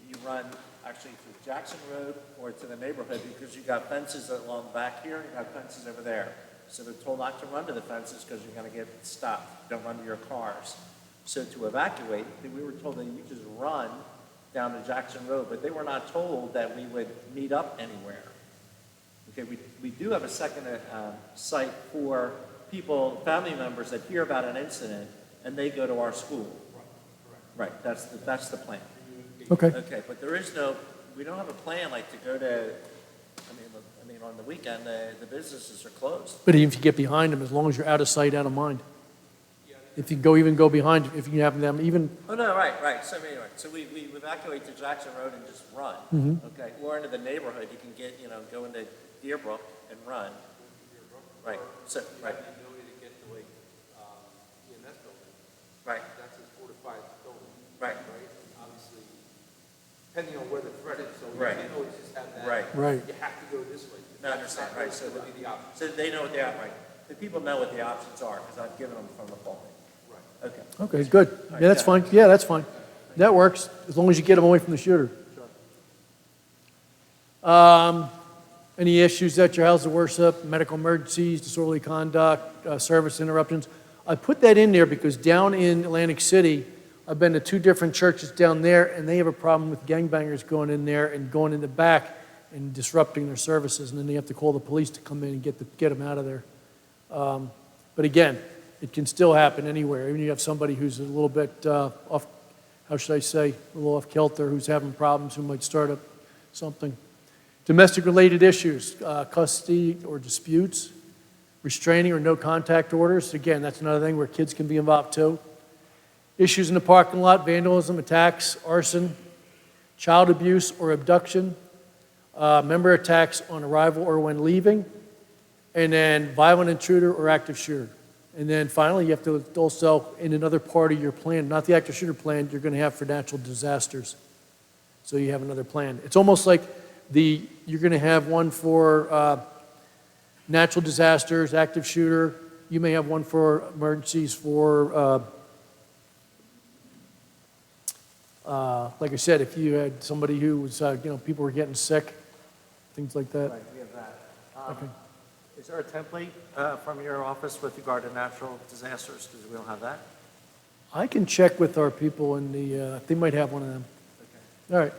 you run actually through Jackson Road or to the neighborhood because you got fences along the back here, you got fences over there. So they're told not to run to the fences because you're going to get stopped. Don't run to your cars. So to evacuate, we were told that you just run down to Jackson Road, but they were not told that we would meet up anywhere. Okay, we do have a second site for people, family members that hear about an incident and they go to our school. Right, that's the plan. Okay. Okay, but we don't have a plan like to go to, I mean on the weekend, the businesses are closed. But even if you get behind them, as long as you're out of sight, out of mind. If you go behind, if you have them even... Oh, no, right. So anyway, so we evacuate to Jackson Road and just run. Mm-hmm. Okay, or into the neighborhood, you can get, go into Deerbrook and run. Right, so, right. The ability to get to EMS building. Right. That's a fortified building. Right. Obviously, depending on where the threat is, so Right. you can't always just have that. Right. You have to go this way. No, I understand, right. So That would be the option. So they know what the the people know what the options are because I've given them from the pulpit. Right. Okay. Okay, good. Yeah, that's fine. Yeah, that's fine. That works, as long as you get them away from the shooter. Any issues at your house of worship, medical emergencies, disorderly conduct, service interruptions? I put that in there because down in Atlantic City, I've been to two different churches down there, and they have a problem with gangbangers going in there and going in the back and disrupting their services, and then they have to call the police to come in and get them out of there. But again, it can still happen anywhere. Even if you have somebody who's a little bit off, how should I say, a little off kilter, who's having problems, who might start up something. Domestic-related issues, custody or disputes, restraining or no contact orders. Again, that's another thing where kids can be involved too. Issues in the parking lot, vandalism, attacks, arson, child abuse or abduction, member attacks on arrival or when leaving, and then violent intruder or active shooter. And then finally, you have to also, in another part of your plan, not the active shooter plan, you're going to have for natural disasters. So you have another plan. It's almost like you're going to have one for natural disasters, active shooter. You may have one for emergencies for, like I said, if you had somebody who was, people were getting sick, things like that. Right, we have that. Okay. Is there a template from your office with regard to natural disasters? Because we don't have that. I can check with our people in they might have one of them. Okay. All right.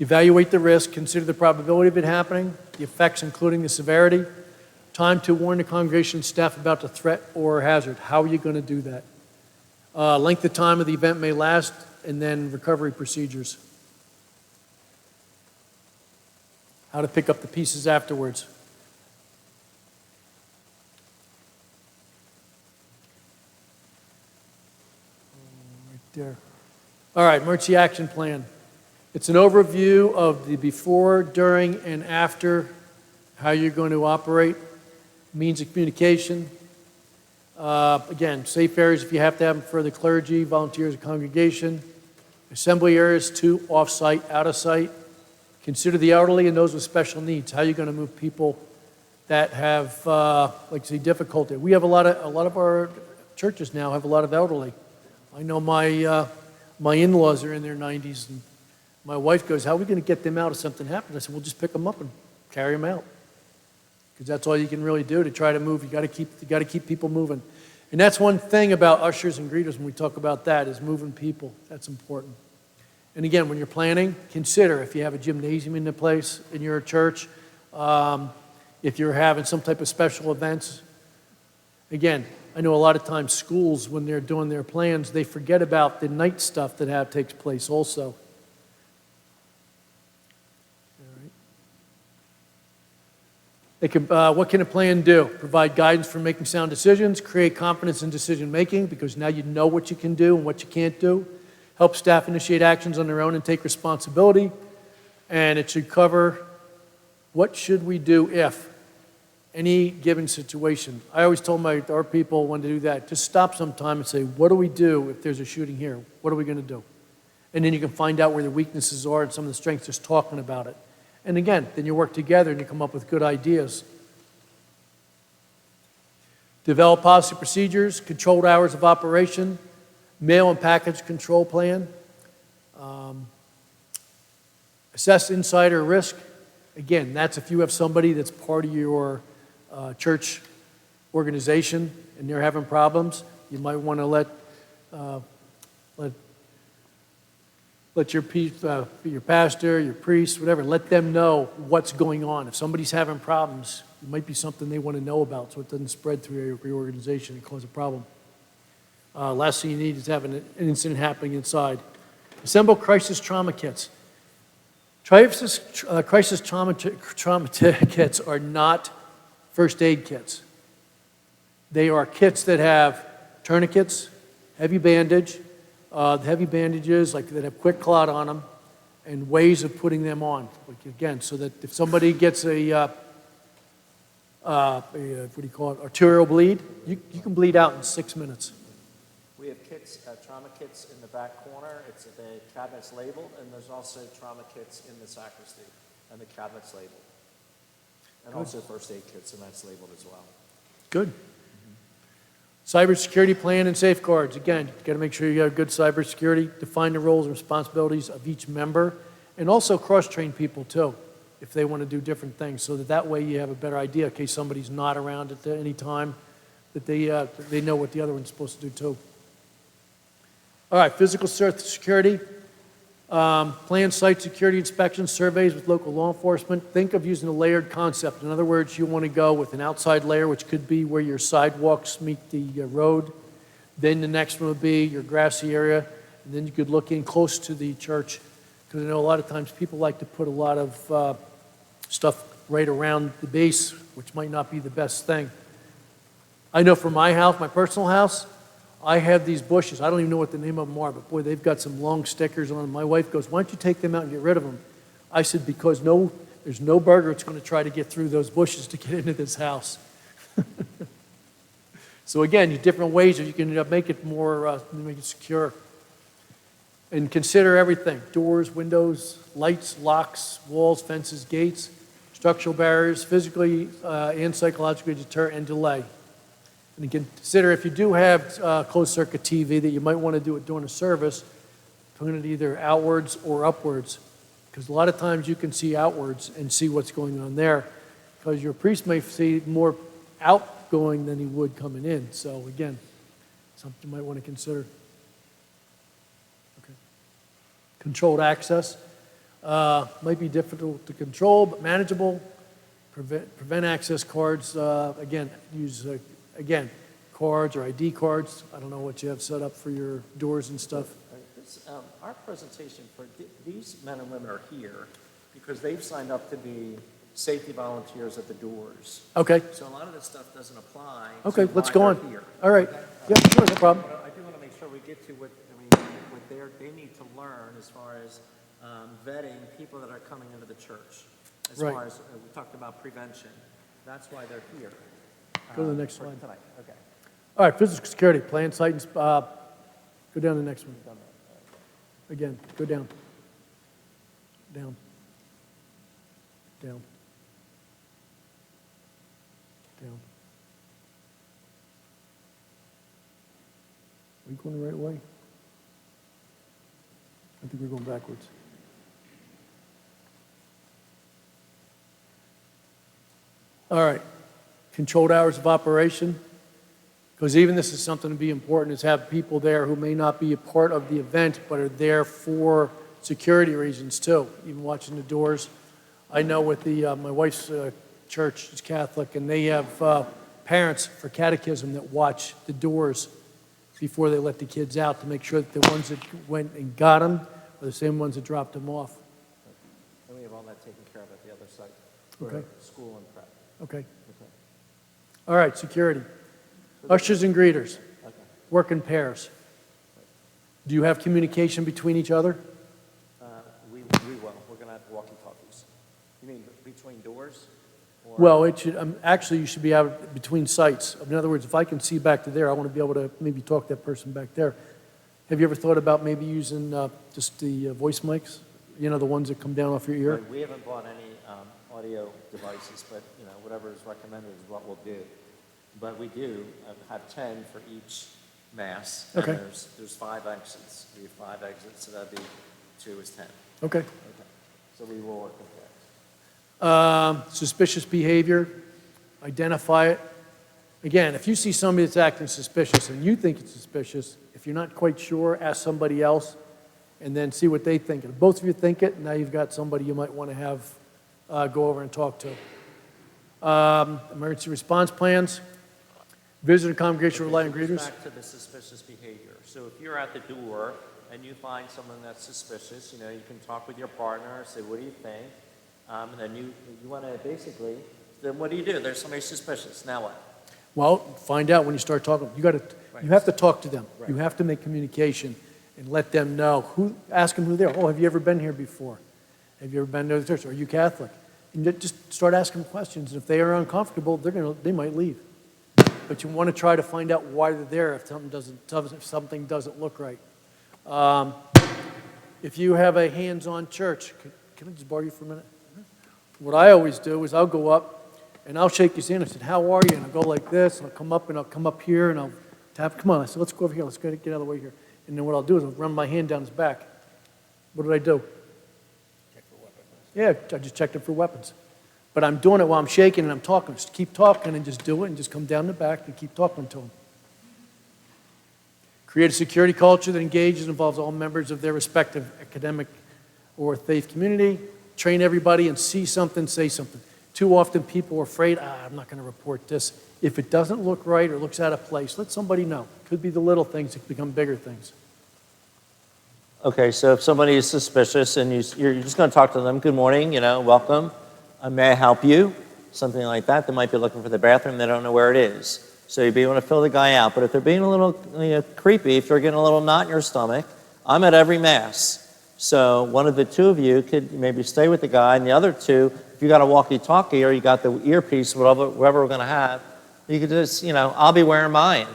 Evaluate the risk, consider the probability of it happening, the effects including the severity, time to warn the congregation and staff about the threat or hazard. How are you going to do that? Length of time of the event may last, and then recovery procedures. How to pick up the pieces afterwards. Right there. All right, emergency action plan. It's an overview of the before, during, and after, how you're going to operate, means of communication. Again, safe areas if you have to have them for the clergy, volunteers, and congregation. Assembly areas to off-site, out-of-site. Consider the elderly and those with special needs. How are you going to move people that have, like say, difficulty? We have a lot of our churches now have a lot of elderly. I know my in-laws are in their 90s, and my wife goes, how are we going to get them out if something happens? I said, we'll just pick them up and carry them out. Because that's all you can really do to try to move. You got to keep people moving. And that's one thing about ushers and greeters when we talk about that is moving people. That's important. And again, when you're planning, consider if you have a gymnasium in the place in your church, if you're having some type of special events. Again, I know a lot of times schools, when they're doing their plans, they forget about the night stuff that takes place also. What can a plan do? Provide guidance for making sound decisions, create confidence in decision making because now you know what you can do and what you can't do. Help staff initiate actions on their own and take responsibility. And it should cover what should we do if any given situation. I always told our people when to do that, just stop sometime and say, what do we do if there's a shooting here? What are we going to do? And then you can find out where the weaknesses are and some of the strengths just talking about it. And again, then you work together and you come up with good ideas. Develop policy procedures, controlled hours of operation, mail and package control plan. Assess insider risk. Again, that's if you have somebody that's part of your church organization and they're having problems, you might want to let your pastor, your priest, whatever, let them know what's going on. If somebody's having problems, it might be something they want to know about so it doesn't spread through your organization and cause a problem. Last thing you need is having an incident happening inside. Assemble crisis trauma kits. Crisis trauma kits are not first aid kits. They are kits that have tourniquets, heavy bandage, the heavy bandages like that have quick clot on them, and ways of putting them on. Like again, so that if somebody gets a arterial bleed, you can bleed out in 6 minutes. We have kits, trauma kits in the back corner. It's the cabinet's labeled, and there's also trauma kits in the sacristy, and the cabinet's labeled. And also first aid kits, and that's labeled as well. Good. Cybersecurity plan and safeguards. Again, you've got to make sure you have good cybersecurity. Define the roles and responsibilities of each member, and also cross-train people too, if they want to do different things, so that way you have a better idea in case somebody's not around at any time, that they know what the other one's supposed to do too. All right, physical security. Plan site security inspections, surveys with local law enforcement. Think of using a layered concept. In other words, you want to go with an outside layer, which could be where your sidewalks meet the road. Then the next one would be your grassy area. And then you could look in close to the church. Because I know a lot of times people like to put a lot of stuff right around the base, which might not be the best thing. I know for my house, my personal house, I have these bushes. I don't even know what the name of them are, but boy, they've got some long stickers on them. My wife goes, why don't you take them out and get rid of them? I said, because there's no burglar that's going to try to get through those bushes to get into this house. So again, you different ways that you can make it more make it secure. And consider everything: doors, windows, lights, locks, walls, fences, gates, structural barriers, physically and psychologically deter and delay. And consider if you do have closed-circuit TV that you might want to do it during a service, turn it either outwards or upwards, because a lot of times you can see outwards and see what's going on there, because your priest may see more outgoing than he would coming in. So again, something you might want to consider. Okay. Controlled access. Might be difficult to control, but manageable. Prevent access cards. Again, use, again, cards or ID cards. I don't know what you have set up for your doors and stuff. Our presentation for these men and women are here because they've signed up to be safety volunteers at the doors. Okay. So a lot of this stuff doesn't apply. Okay, to let's why go they're on. here. All right. Okay? Yeah, sure, no problem. But I do want to make sure we get to what they need to learn as far as vetting people that are coming into the church. As Right. far as we talked about prevention. That's why they're here. Go to the next for slide. Tonight. Okay. All right, physical security, plan, site, and, go down to the next one. Again, go down. Down. Down. Down. Are we going the right way? I think we're going backwards. All right, controlled hours of operation. Because even this is something to be important, is have people there who may not be a part of the event, but are there for security reasons too, even watching the doors. I know with the my wife's church is Catholic, and they have parents for catechism that watch the doors before they let the kids out to make sure that the ones that went and got them are the same ones that dropped them off. And we have all that taken care of at the other site. Okay. For school and prep. Okay. Okay. All right, security. Ushers and greeters. Okay. Work in pairs. Do you have communication between each other? We will. We're going to have walkie-talkies. You mean between doors? Or? Well, it should, actually, you should be out between sites. In other words, if I can see back to there, I want to be able to maybe talk to that person back there. Have you ever thought about maybe using just the voice mics? You know, the ones that come down off your ear? We haven't bought any audio devices, but, you know, whatever is recommended is what we'll do. But we do have 10 for each mass. Okay. And there's 5 exits. We have 5 exits, so that'd be 2 is 10. Okay. Okay. So we will work with that. Suspicious behavior, identify it. Again, if you see somebody that's acting suspicious and you think it's suspicious, if you're not quite sure, ask somebody else and then see what they think. If both of you think it, now you've got somebody you might want to have go over and talk to. Emergency response plans. Visitor congregation rely on greeters. Back to the suspicious behavior. So if you're at the door and you find someone that's suspicious, you know, you can talk with your partner, say, what do you think? And then you want to basically, then what do? There's somebody suspicious. Now what? Well, find out when you start talking. You have to talk to them. Right. You have to make communication and let them know. Ask them who they are. Oh, have you ever been here before? Have you ever been to the church? Are you Catholic? And just start asking them questions. And if they are uncomfortable, they might leave. But you want to try to find out why they're there if something doesn't look right. If you have a hands-on church, can I just borrow you for a minute? What I always do is I'll go up and I'll shake his hand. I said, how are you? And I'll go like this, and I'll come up here and I'll tap, come on. I said, let's go over here. Let's get out of the way here. And then what I'll do is I'll run my hand down his back. What did I do? Check for weapons. Yeah, I just checked him for weapons. But I'm doing it while I'm shaking and I'm talking. Just keep talking and just do it and just come down the back and keep talking to him. Create a security culture that engages and involves all members of their respective academic or faith community. Train everybody and see something, say something. Too often people are afraid, I'm not going to report this. If it doesn't look right or looks out of place, let somebody know. Could be the little things that become bigger things. Okay, so if somebody is suspicious and you're just going to talk to them, good morning, welcome. May I help you? Something like that. They might be looking for the bathroom. They don't know where it is. So you'd be able to fill the guy out. But if they're being a little creepy, if you're getting a little knot in your stomach, I'm at every Mass. So one of the two of you could maybe stay with the guy, and the other two, if you got a walkie-talkie or you got the earpiece, whatever we're going to have, you could just, I'll be wearing mine.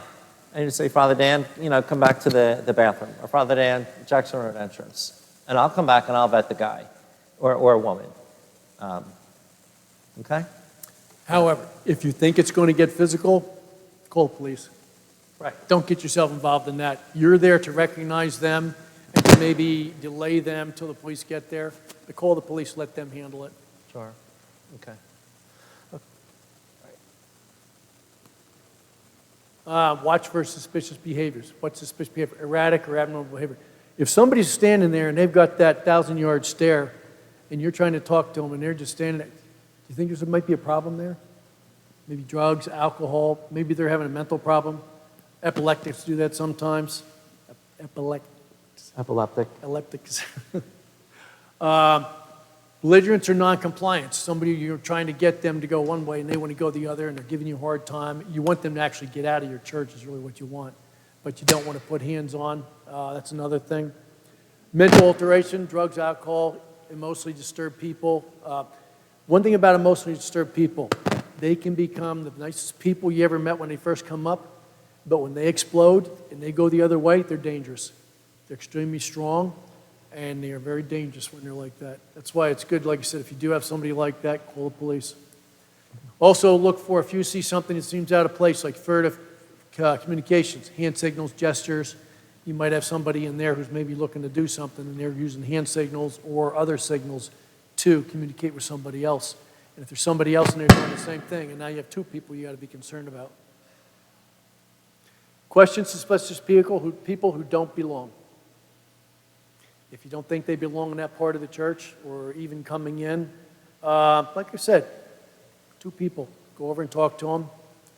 And you say, Father Dan, come back to the bathroom. Or Father Dan, Jackson Road entrance. And I'll come back and I'll vet the guy or a woman. Okay? However, if you think it's going to get physical, call the police. Right. Don't get yourself involved in that. You're there to recognize them and to maybe delay them till the police get there. But call the police, let them handle it. Sure. Okay. Watch for suspicious behaviors. What's suspicious behavior? Erratic or abnormal behavior. If somebody's standing there and they've got that 1,000-yard stare and you're trying to talk to them, and they're just standing there. Do you think there might be a problem there? Maybe drugs, alcohol, maybe they're having a mental problem. Epileptics do that sometimes. Epileptic. Epileptics. Belligerents or non-compliance. Somebody you're trying to get them to go one way and they want to go the other and they're giving you a hard time. You want them to actually get out of your church is really what you want. But you don't want to put hands on. That's another thing. Mental alteration, drugs, alcohol, emotionally disturbed people. One thing about emotionally disturbed people, they can become the nicest people you ever met when they first come up, but when they explode and they go the other way, they're dangerous. They're extremely strong, and they are very dangerous when they're like that. That's why it's good, like I said, if you do have somebody like that, call the police. Also look for, if you see something that seems out of place, like furtive communications, hand signals, gestures. You might have somebody in there who's maybe looking to do something, and they're using hand signals or other signals to communicate with somebody else. And if there's somebody else in there doing the same thing, and now you have two people you got to be concerned about. Question suspicious people who don't belong. If you don't think they belong in that part of the church or even coming in, like I said, two people. Go over and talk to them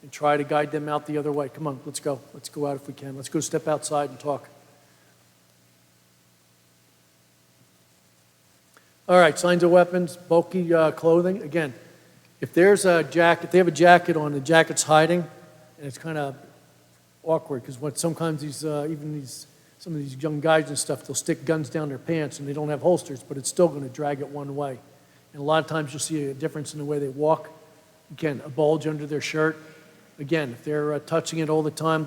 and try to guide them out the other way. Come on, let's go. Let's go out if we can. Let's go step outside and talk. All right, signs of weapons, bulky clothing. Again, if there's a jacket, if they have a jacket on, the jacket's hiding, and it's kind of awkward because sometimes some of these young guys and stuff, they'll stick guns down their pants and they don't have holsters, but it's still going to drag it one way. And a lot of times you'll see a difference in the way they walk. Again, a bulge under their shirt. Again, if they're touching it all the time,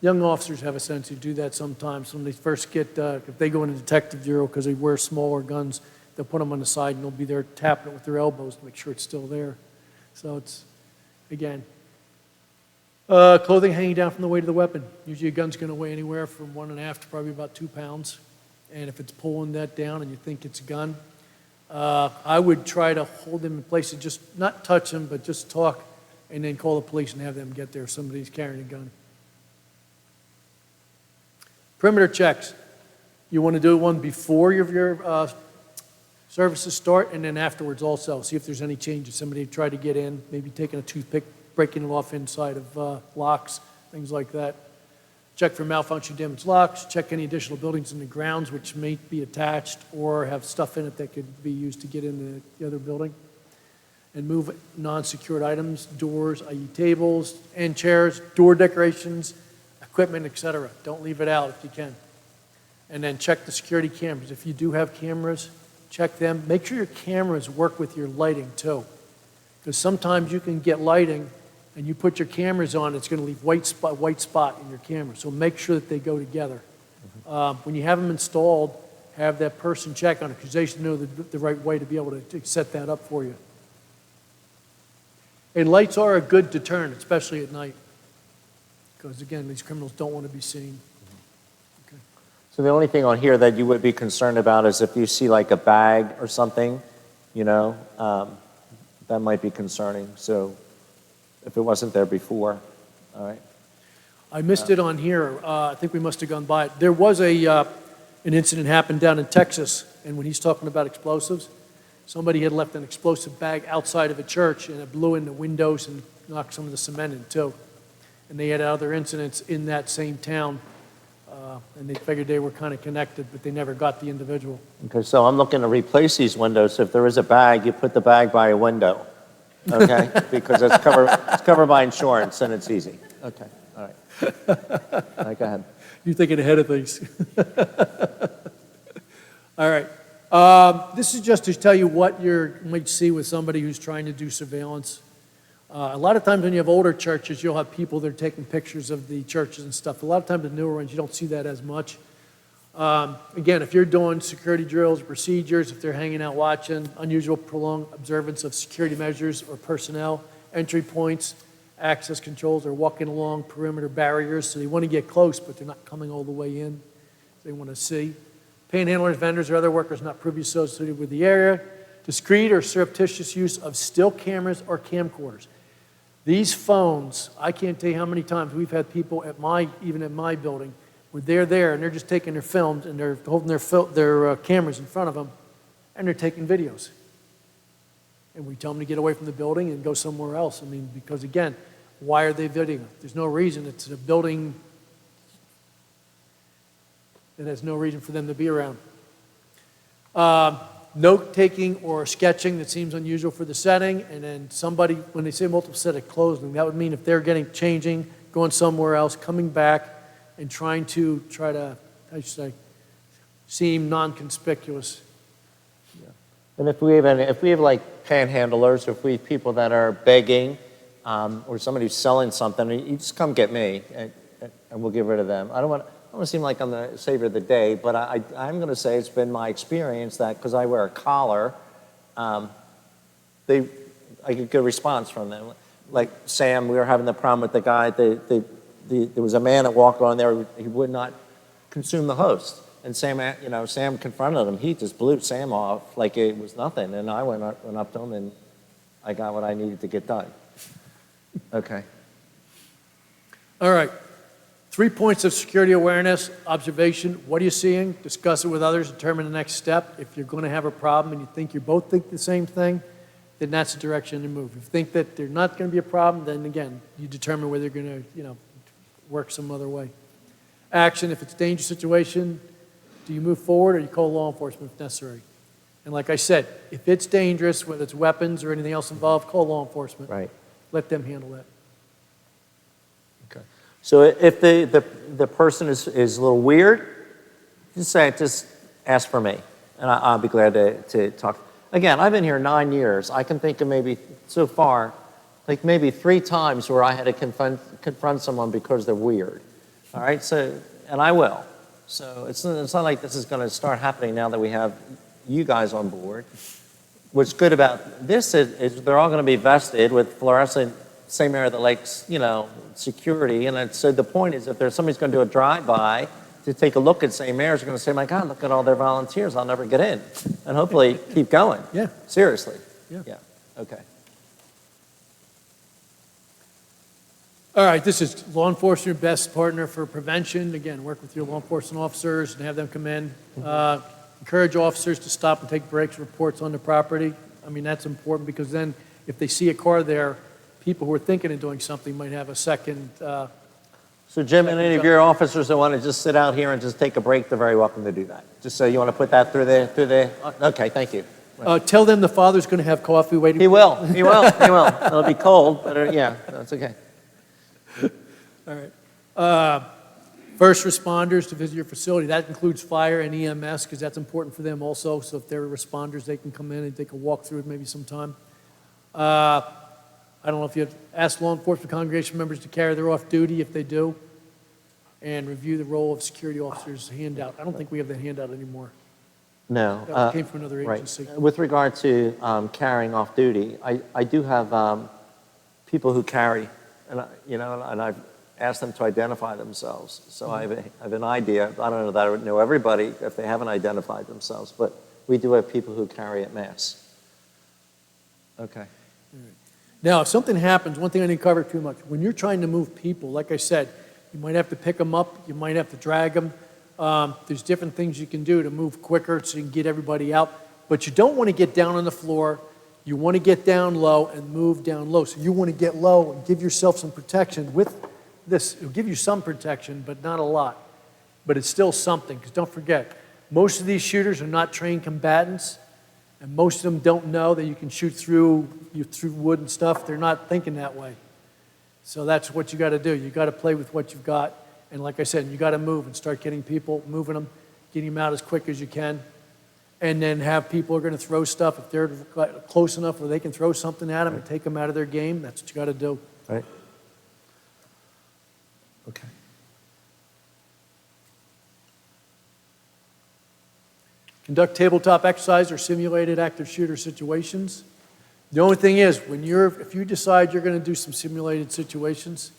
young officers have a sense to do that sometimes. When they first get, if they go into detective bureau because they wear smaller guns, they'll put them on the side and they'll be there tapping it with their elbows to make sure it's still there. So it's, again, clothing hanging down from the weight of the weapon. Usually a gun's going to weigh anywhere from 1.5 to probably about 2 pounds. And if it's pulling that down and you think it's a gun, I would try to hold them in place and just not touch them, but just talk and then call the police and have them get there if somebody's carrying a gun. Perimeter checks. You want to do one before your services start and then afterwards also. See if there's any changes. Somebody tried to get in, maybe taking a toothpick, breaking it off inside of locks, things like that. Check for malfunction damaged locks. Check any additional buildings in the grounds which may be attached or have stuff in it that could be used to get into the other building. And move non-secured items, doors, i.e. tables and chairs, door decorations, equipment, etc. Don't leave it out if you can. And then check the security cameras. If you do have cameras, check them. Make sure your cameras work with your lighting too. Because sometimes you can get lighting and you put your cameras on, it's going to leave white spot in your camera. So make sure that they go together. When you have them installed, have that person check on it because they should know the right way to be able to set that up for you. And lights are a good deterrent, especially at night. Because again, these criminals don't want to be seen. Okay. So the only thing on here that you would be concerned about is if you see like a bag or something, that might be concerning. So if it wasn't there before, all right. I missed it on here. I think we must have gone by it. There was an incident happened down in Texas, and when he's talking about explosives, somebody had left an explosive bag outside of a church, and it blew in the windows and knocked some of the cement in too. And they had other incidents in that same town, and they figured they were kind of connected, but they never got the individual. Okay, so I'm looking to replace these windows. If there is a bag, you put the bag by a window, okay? Because it's covered by insurance, and it's easy. Okay, all right. All right, go ahead. You're thinking ahead of things. All right. This is just to tell you what you might see with somebody who's trying to do surveillance. A lot of times when you have older churches, you'll have people that are taking pictures of the churches and stuff. A lot of times the newer ones, you don't see that as much. Again, if you're doing security drills, procedures, if they're hanging out watching, unusual prolonged observance of security measures or personnel, entry points, access controls, or walking along perimeter barriers, so they want to get close, but they're not coming all the way in. They want to see. Panhandlers, vendors, or other workers not previously associated with the area. Discreet or surreptitious use of still cameras or camcorders. These phones, I can't tell you how many times we've had people even at my building, where they're there and they're just taking their films and they're holding their cameras in front of them, and they're taking videos. And we tell them to get away from the building and go somewhere else. I mean, because again, why are they videoing? There's no reason. It's a building that has no reason for them to be around. Note-taking or sketching that seems unusual for the setting, and then somebody, when they say multiple set of clothing, that would mean if they're changing, going somewhere else, coming back, and trying to, I should say, seem non-conspicuous. And if we have like panhandlers, or if we have people that are begging, or somebody who's selling something, you just come get me, and we'll get rid of them. I don't want to seem like I'm the savior of the day, but I'm going to say it's been my experience that because I wear a collar, I get good response from them. Like Sam, we were having the problem with the guy. There was a man that walked on there. He would not consume the host. And Sam confronted him. He just blew Sam off like it was nothing. And I went up to him, and I got what I needed to get done. Okay. All right. 3 points of security awareness, observation. What are you seeing? Discuss it with others. Determine the next step. If you're going to have a problem and you both think the same thing, then that's the direction to move. If you think that there's not going to be a problem, then again, you determine whether you're going to, work some other way. Action, if it's a dangerous situation, do you move forward or you call law enforcement if necessary? And like I said, if it's dangerous, whether it's weapons or anything else involved, call law enforcement. Right. Let them handle that. Okay. So if the person is a little weird, just ask for me, and I'll be glad to talk. Again, I've been here 9 years. I can think of maybe so far, like maybe 3 times where I had to confront someone because they're weird. All right. So, and I will. So it's not like this is going to start happening now that we have you guys on board. What's good about this is they're all going to be vested with fluorescent, same area that likes, security. And so the point is, if there's somebody's going to do a drive-by to take a look at St. Mary's, they're going to say, my God, look at all their volunteers. I'll never get in. And hopefully keep going. Yeah. Seriously. Yeah. Okay. All right, this is law enforcement best partner for prevention. Again, work with your law enforcement officers and have them come in. Encourage officers to stop and take breaks, reports on the property. I mean, that's important because then if they see a car there, people who are thinking of doing something might have a second. So Jim, and any of your officers that want to just sit out here and just take a break, they're very welcome to do that. Just so you want to put that through the okay, thank you. Tell them the father's going to have coffee waiting. He will. It'll be cold, but yeah, that's okay. All right. First responders to visit your facility. That includes fire and EMS because that's important for them also. So if they're responders, they can come in and take a walk through it maybe sometime. I don't know if you have asked law enforcement congregation members to carry their off-duty if they do, and review the role of security officers handout. I don't think we have the handout anymore. No. That came from another agency. Right. With regard to carrying off duty, I do have people who carry, and I've asked them to identify themselves. So I have an idea. I don't know that I would know everybody if they haven't identified themselves, but we do have people who carry at mass. Okay. Now, if something happens, one thing I didn't cover too much, when you're trying to move people, like I said, you might have to pick them up, you might have to drag them. There's different things you can do to move quicker so you can get everybody out. But you don't want to get down on the floor. You want to get down low and move down low. So you want to get low and give yourself some protection with this. It'll give you some protection, but not a lot. But it's still something, because don't forget, most of these shooters are not trained combatants, and most of them don't know that you can shoot through wood and stuff. They're not thinking that way. So that's what you got to do. You got to play with what you've got. And like I said, you got to move and start getting people, moving them, getting them out as quick as you can. And then have people who are going to throw stuff. If they're close enough where they can throw something at them and take them out of their game, that's what you got to do. Right. Okay. Conduct tabletop exercise or simulated active shooter situations. The only thing is, if you decide you're going to do some simulated situations,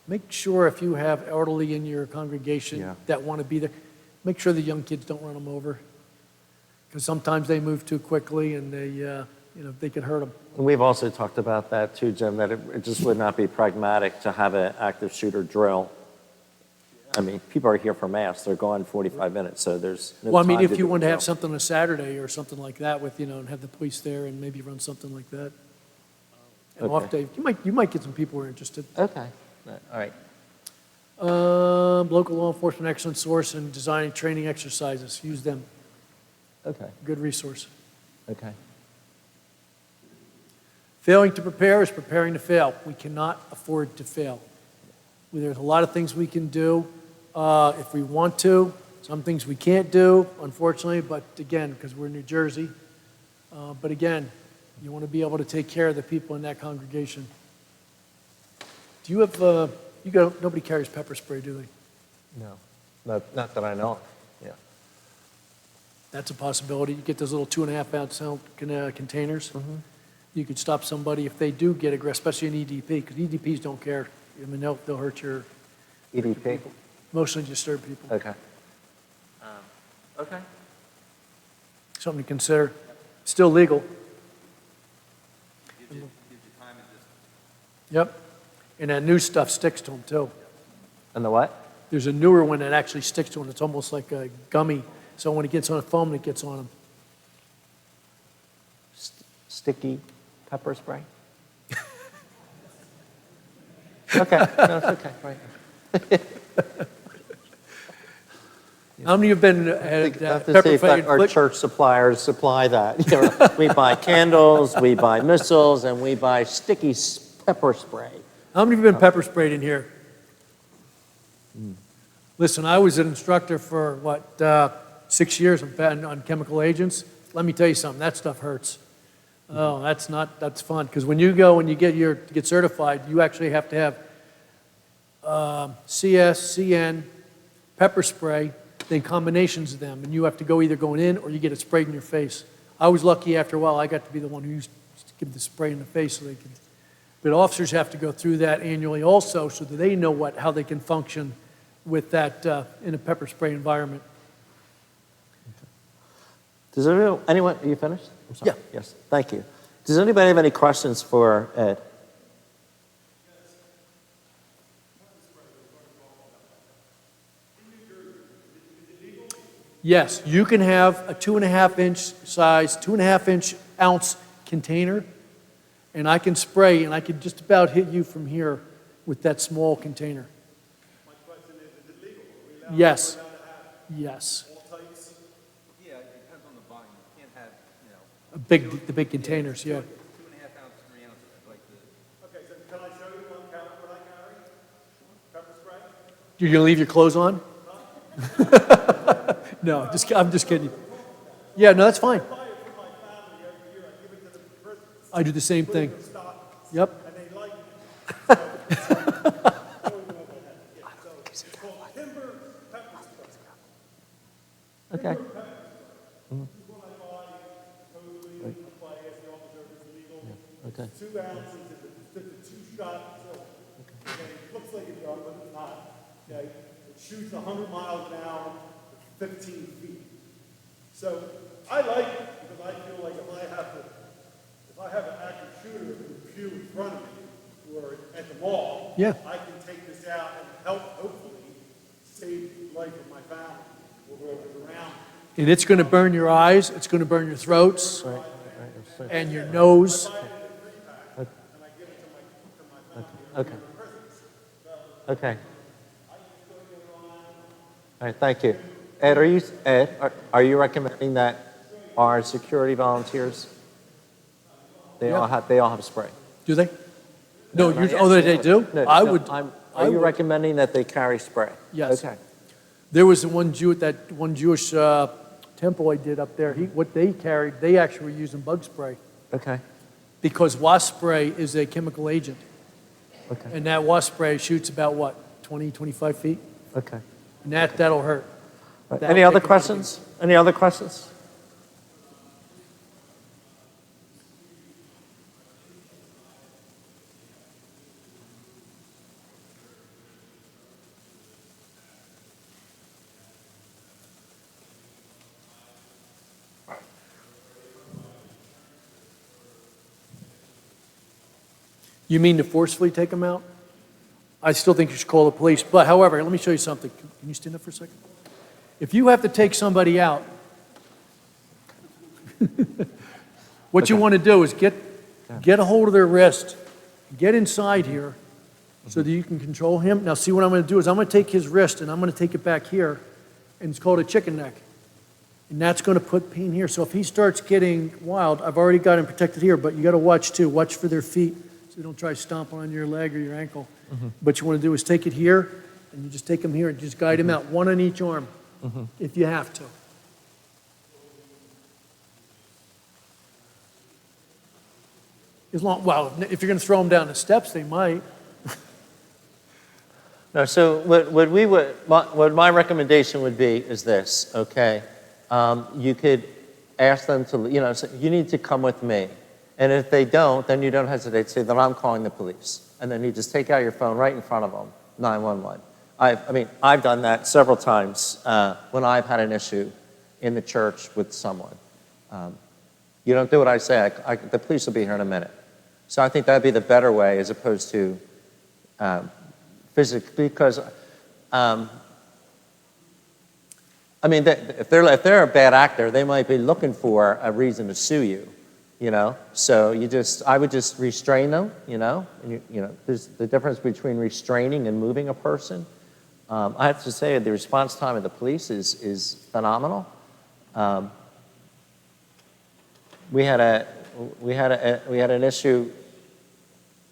make sure if you have elderly in your congregation that want to be there, make sure the young kids don't run them over. Because sometimes they move too quickly and they can hurt them. And we've also talked about that too, Jim, that it just would not be pragmatic to have an active shooter drill I mean, people are here for mass, they're gone 45 minutes, so there's no Well, I mean, time if to you do wanted to have it. something on a Saturday or something like that with, and have the police there and maybe run something like that. An off Okay. day, you might get some people who are interested. Okay, all right. Local law enforcement excellence source and designing training exercises, use them, Okay, good resource. okay. Failing to prepare is preparing to fail. We cannot afford to fail. There's a lot of things we can do if we want to. Some things we can't do, unfortunately, but again, because we're in New Jersey. But again, you want to be able to take care of the people in that congregation. Do you have, nobody carries pepper spray, do they? No, not that I know of, yeah. That's a possibility. You get those little 2.5 ounce containers. Mm-hmm. You could stop somebody if they do get aggressive, especially an EDP, because EDPs don't care. I mean, they'll hurt your EDP? emotionally disturbed people. Okay. Okay. Something to consider. Still legal. Gives you time and distance. Yep. And that new stuff sticks to them too. And the what? There's a newer one that actually sticks to them. It's almost like a gummy. So when it gets on a foam, it gets on them. Sticky pepper spray? Okay, no, it's okay, right. How many of you have been I at have to pepper see if spray? our church suppliers supply that. You know, we buy candles, we buy missiles, and we buy sticky pepper spray. How many of you have been pepper sprayed in here? Listen, I was an instructor for, 6 years on chemical agents. Let me tell you something, that stuff hurts. Oh, that's fun, because when you go and you get certified, you actually have to have CS, CN, pepper spray, then combinations of them, and you have to go either going in or you get it sprayed in your face. I was lucky after a while, I got to be the one who used to give the spray in the face so they could. But officers have to go through that annually also so that they know how they can function with that in a pepper spray environment. Does anyone, are you finished? I'm sorry. Yeah. Yes, thank you. Does anybody have any questions for Ed? Yes, you can have a 2.5-inch size, 2.5 ounce container, and I can spray, and I can just about hit you from here with that small container. My question is it legal? Are we allowed, Yes. we're allowed to have Yes, all types? Yeah, it depends on the volume. You can't have, the big containers, yeah. 2.5 ounces, 3 ounces, like the. Okay, so can I show you what I carry? Pepper spray? You're gonna leave your clothes on? No, I'm just kidding. Yeah, no, that's fine. I buy it for my family every year. I give it to the prisoners. I do the same thing. Put it in stockings. Yep. And they like it. So it's called timber pepper spray. Okay. This is what I buy totally. That's why I asked the officer if it's legal. Okay. 2 ounces, it's a 2-shot. So, okay, it looks like a gun, but it's not. Okay, it shoots 100 miles an hour, 15 feet. So I like it because I feel like if I have an active shooter in the pew in front of me or at the mall, Yeah. I can take this out and help hopefully save the life of my family or whoever's around me. And it's gonna burn your eyes, it's gonna burn your throats, and your nose. Okay. Okay. All right, thank you. Ed, are you recommending that our security volunteers, they all have spray? Do they? No, they do? No, I no, would. Are you recommending that they carry spray? Yes. Okay. There was one Jewish temple I did up there. What they carried, they actually were using bug spray Okay. because wasp spray is a chemical agent. Okay. And that wasp spray shoots about 20, 25 feet? Okay. And that'll hurt. Right. That'll Any other take it. questions? Any other questions? You mean to forcefully take them out? I still think you should call the police. But however, let me show you something. Can you stand up for a second? If you have to take somebody out, what you want to do is get a hold of their wrist, get inside here so that you can control him. Now see what I'm going to do is I'm going to take his wrist and I'm going to take it back here, and it's called a chicken neck. And that's going to put pain here. So if he starts getting wild, I've already got him protected here, but you got to watch too. Watch for their feet so they don't try stomping on your leg or your ankle. What you want to do is take it here, and you just take him here and just guide him out, one on each arm, if you have to. Well, if you're going to throw them down the steps, they might. No, so what my recommendation would be is this, okay? You could ask them to, say, you need to come with me. And if they don't, then you don't hesitate. Say that I'm calling the police. And then you just take out your phone right in front of them, 911. I've done that several times when I've had an issue in the church with someone. You don't do what I say, the police will be here in a minute. So I think that'd be the better way as opposed to physically, because if they're a bad actor, they might be looking for a reason to sue you. So I would just restrain them, and there's the difference between restraining and moving a person. I have to say the response time of the police is phenomenal. We had an issue.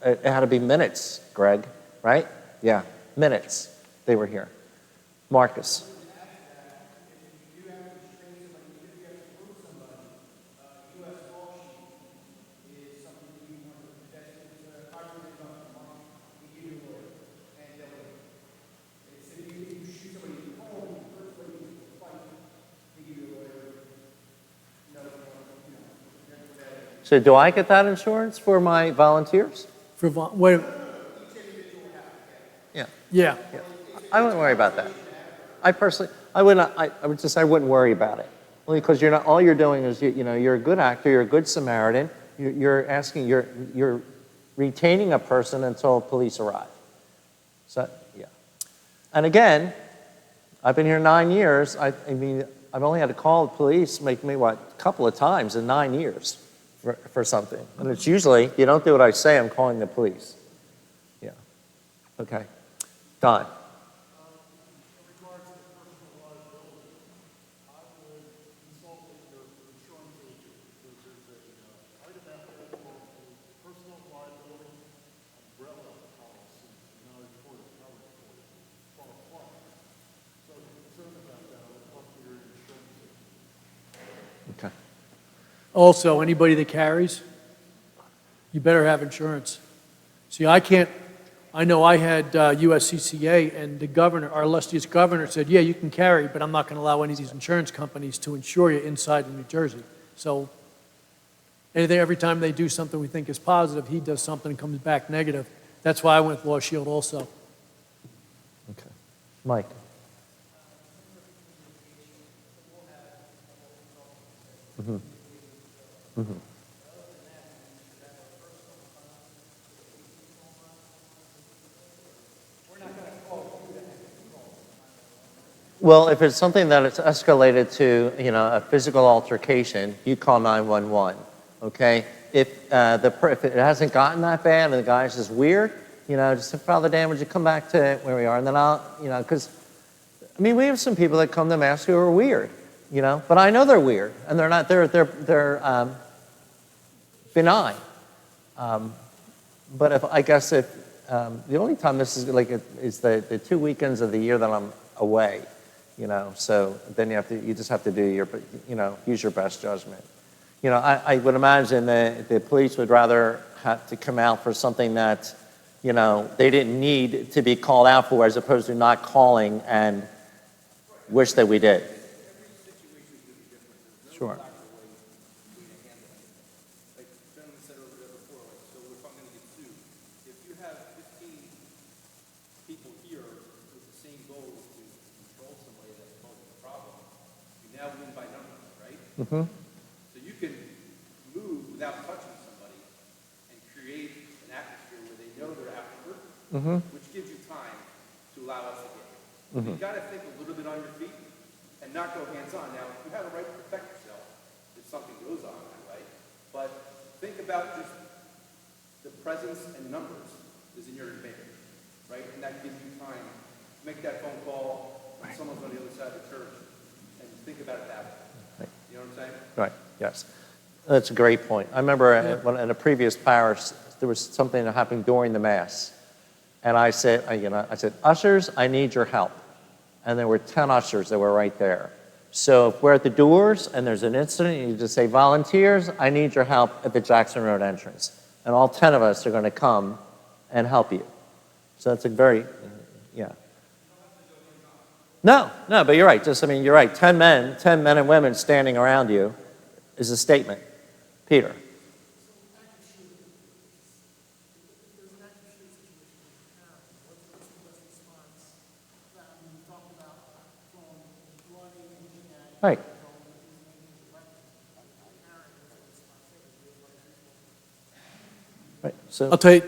It had to be minutes, Greg, right? Yeah, minutes. They were here. Marcus. So do I get that insurance for my volunteers? Wait. Yeah. I wouldn't worry about that. I wouldn't worry about it. Only because all you're doing is, you're a good actor, you're a good Samaritan, you're retaining a person until police arrive. So, yeah. And again, I've been here 9 years. I've only had to call the police, a couple of times in 9 years. For something. And it's usually, you don't do what I say, I'm calling the police. Yeah. Okay. Don. Okay. Also, anybody that carries, you better have insurance. See, I know I had USCCA, and the governor, our illustrious governor, said, yeah, you can carry, but I'm not going to allow any of these insurance companies to insure you inside of New Jersey. So every time they do something we think is positive, he does something and comes back negative. That's why I went with Law Shield also. Okay. Mike. Mm-hmm. Mm-hmm. Well, if it's something that it's escalated to, a physical altercation, you call 911. Okay. If it hasn't gotten that bad and the guy's just weird, just say, Father Dan, would you come back to where we are, and then I'll, because we have some people that come to Mass who are weird. But I know they're weird, and they're not. They're benign. But if the only time this is is the 2 weekends of the year that I'm away, So then you just have to do use your best judgment. I would imagine the police would rather have to come out for something that they didn't need to be called out for, as opposed to not calling and wish that we did. Sure. Like gentleman said over there before, so if I'm going to get sued, if you have 15 people here with the same goal to control somebody that's causing a problem, you now win by numbers, right? Mm-hmm. So you can move without touching somebody and create an atmosphere where they know they're after hurt, which gives you allow us to get here. You've got to think a little bit on your feet and not go hands-on. Now, you have a right to protect yourself if something goes on that way, but think about just the presence and numbers is in your advantage, right? And that gives you time to make that phone call when someone's on the other side of the church and think about it that way. Right. You know what I'm saying? Right, yes. That's a great point. I remember in a previous parish, there was something that happened during the Mass. And I said, ushers, I need your help. And there were 10 ushers that were right there. So if we're at the doors and there's an incident, you just say, volunteers, I need your help at the Jackson Road entrance. And all 10 of us are going to come and help you. So that's a very, yeah. No, but you're right. You're right. 10 men and women standing around you is a statement. Peter. Right. Right. So I'll tell you,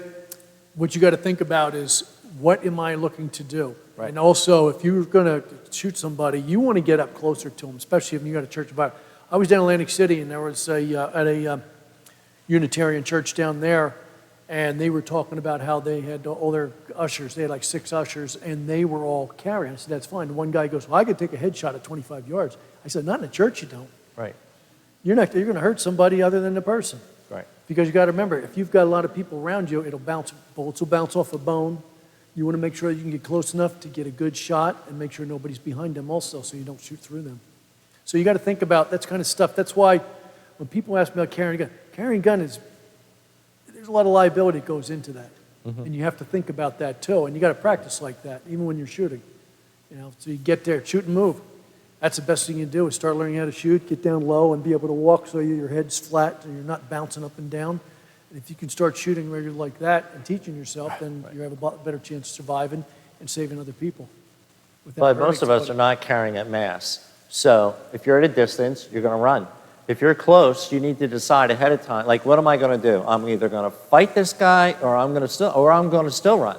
what you got to think about is, what am I looking to do? Right. And also, if you're going to shoot somebody, you want to get up closer to them, especially if you got a church about. I was down in Atlantic City, and there was at a Unitarian church down there, and they were talking about how they had all their ushers. They had like 6 ushers, and they were all carrying. I said, that's fine. One guy goes, well, I could take a headshot at 25 yards. I said, not in a church, you don't. right. You're going to hurt somebody other than the person. Right. Because you got to remember, if you've got a lot of people around you, bullets will bounce off a bone. You want to make sure you can get close enough to get a good shot and make sure nobody's behind them also, so you don't shoot through them. So you got to think about that kind of stuff. That's why when people ask me about carrying a gun there's a lot of liability that goes into that. And you have to think about that too. And you got to practice like that, even when you're shooting. So you get there, shoot and move. That's the best thing you can do, is start learning how to shoot, get down low, and be able to walk so your head's flat and you're not bouncing up and down. And if you can start shooting regularly like that and teaching yourself, then you have a better chance of surviving and saving other people. But most of us are not carrying at Mass. So if you're at a distance, you're going to run. If you're close, you need to decide ahead of time, like, what am I going to do? I'm either going to fight this guy, or I'm going to still run.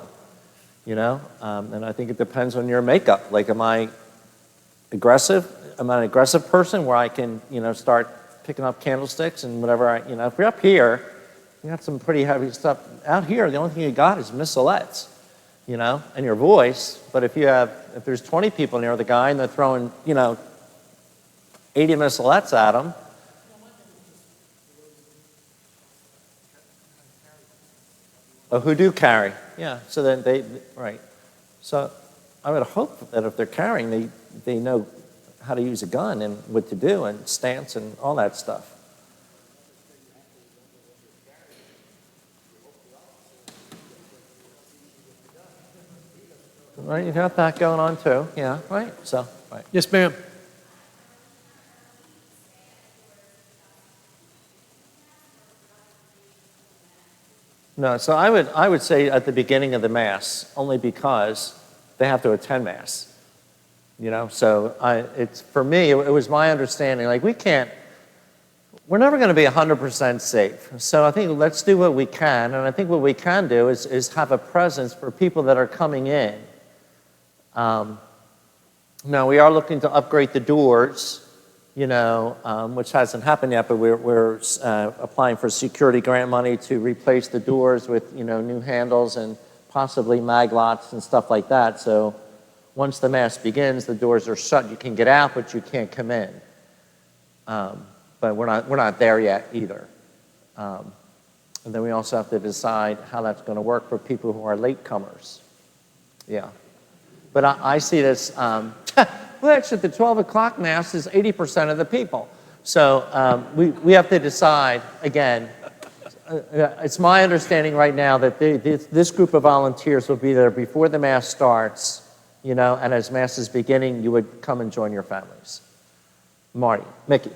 And I think it depends on your makeup. Like, am I aggressive? Am I an aggressive person where I can, start picking up candlesticks and whatever? If you're up here, you got some pretty heavy stuff. Out here, the only thing you got is missilettes, and your voice. But if there's 20 people near the guy and they're throwing, 80 missilettes at him. Oh, who do carry? Yeah. So then right. So I would hope that if they're carrying, they know how to use a gun and what to do and stance and all that stuff. Right, you got that going on too. Yeah, right. So, right. Yes, ma'am. No, so I would say at the beginning of the Mass, only because they have to attend Mass. So it's, for me, it was my understanding, like, we're never going to be 100% safe. So I think let's do what we can, and I think what we can do is have a presence for people that are coming in. Now, we are looking to upgrade the doors, which hasn't happened yet, but we're applying for security grant money to replace the doors with, new handles and possibly mag locks and stuff like that. So once the Mass begins, the doors are shut. You can get out, but you can't come in. But we're not there yet either. And then we also have to decide how that's going to work for people who are latecomers. Yeah. But I see this, which at the 12 o'clock Mass is 80% of the people. So we have to decide, again, it's my understanding right now that this group of volunteers will be there before the Mass starts, and as Mass is beginning, you would come and join your families. Marty, Mickey.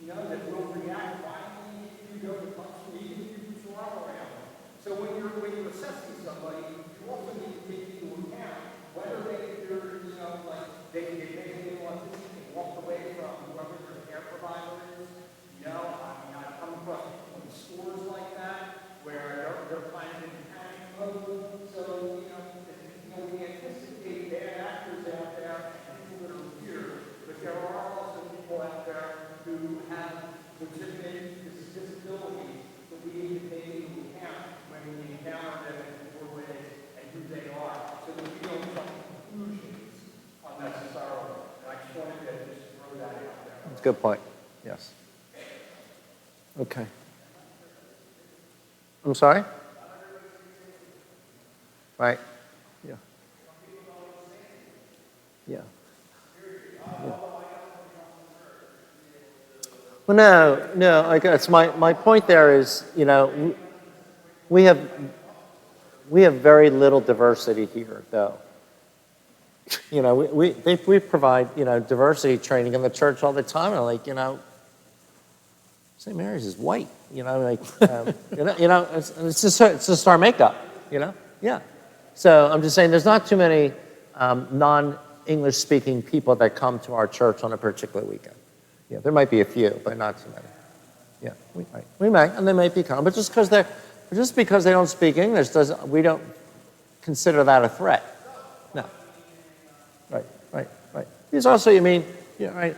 you know, that will react violently if you go to punch them, even if you put your arm around them. So when you're assessing somebody, you also need to take into account whether they're, you know, like they may want to walk away from whoever their care provider is. You know, I mean, I've come across people in stores like that where they're kind of in panic mode. So, you know, we anticipate bad actors out there and people that are weird, but there are also people out there who have legitimate disabilities that we need to take into account when we encounter them in the doorways and who they are, so that we don't jump to conclusions unnecessarily. And I just wanted to just throw that out there. That's a good point. Yes. Okay. I'm sorry? Right. Yeah. Yeah. Well, no, I guess my point there is, you know, we have very little diversity here, though. You know, we provide, you know, diversity training in the church all the time, and like, you know, St. Mary's is white, you know, like, it's just our makeup, you know, yeah. So I'm just saying, there's not too many non-English speaking people that come to our church on a particular weekend. Yeah, there might be a few, but not too many. Yeah, we may, and they may become, but just because they don't speak English we don't consider that a threat. No. Right. Because also, you mean, yeah, right.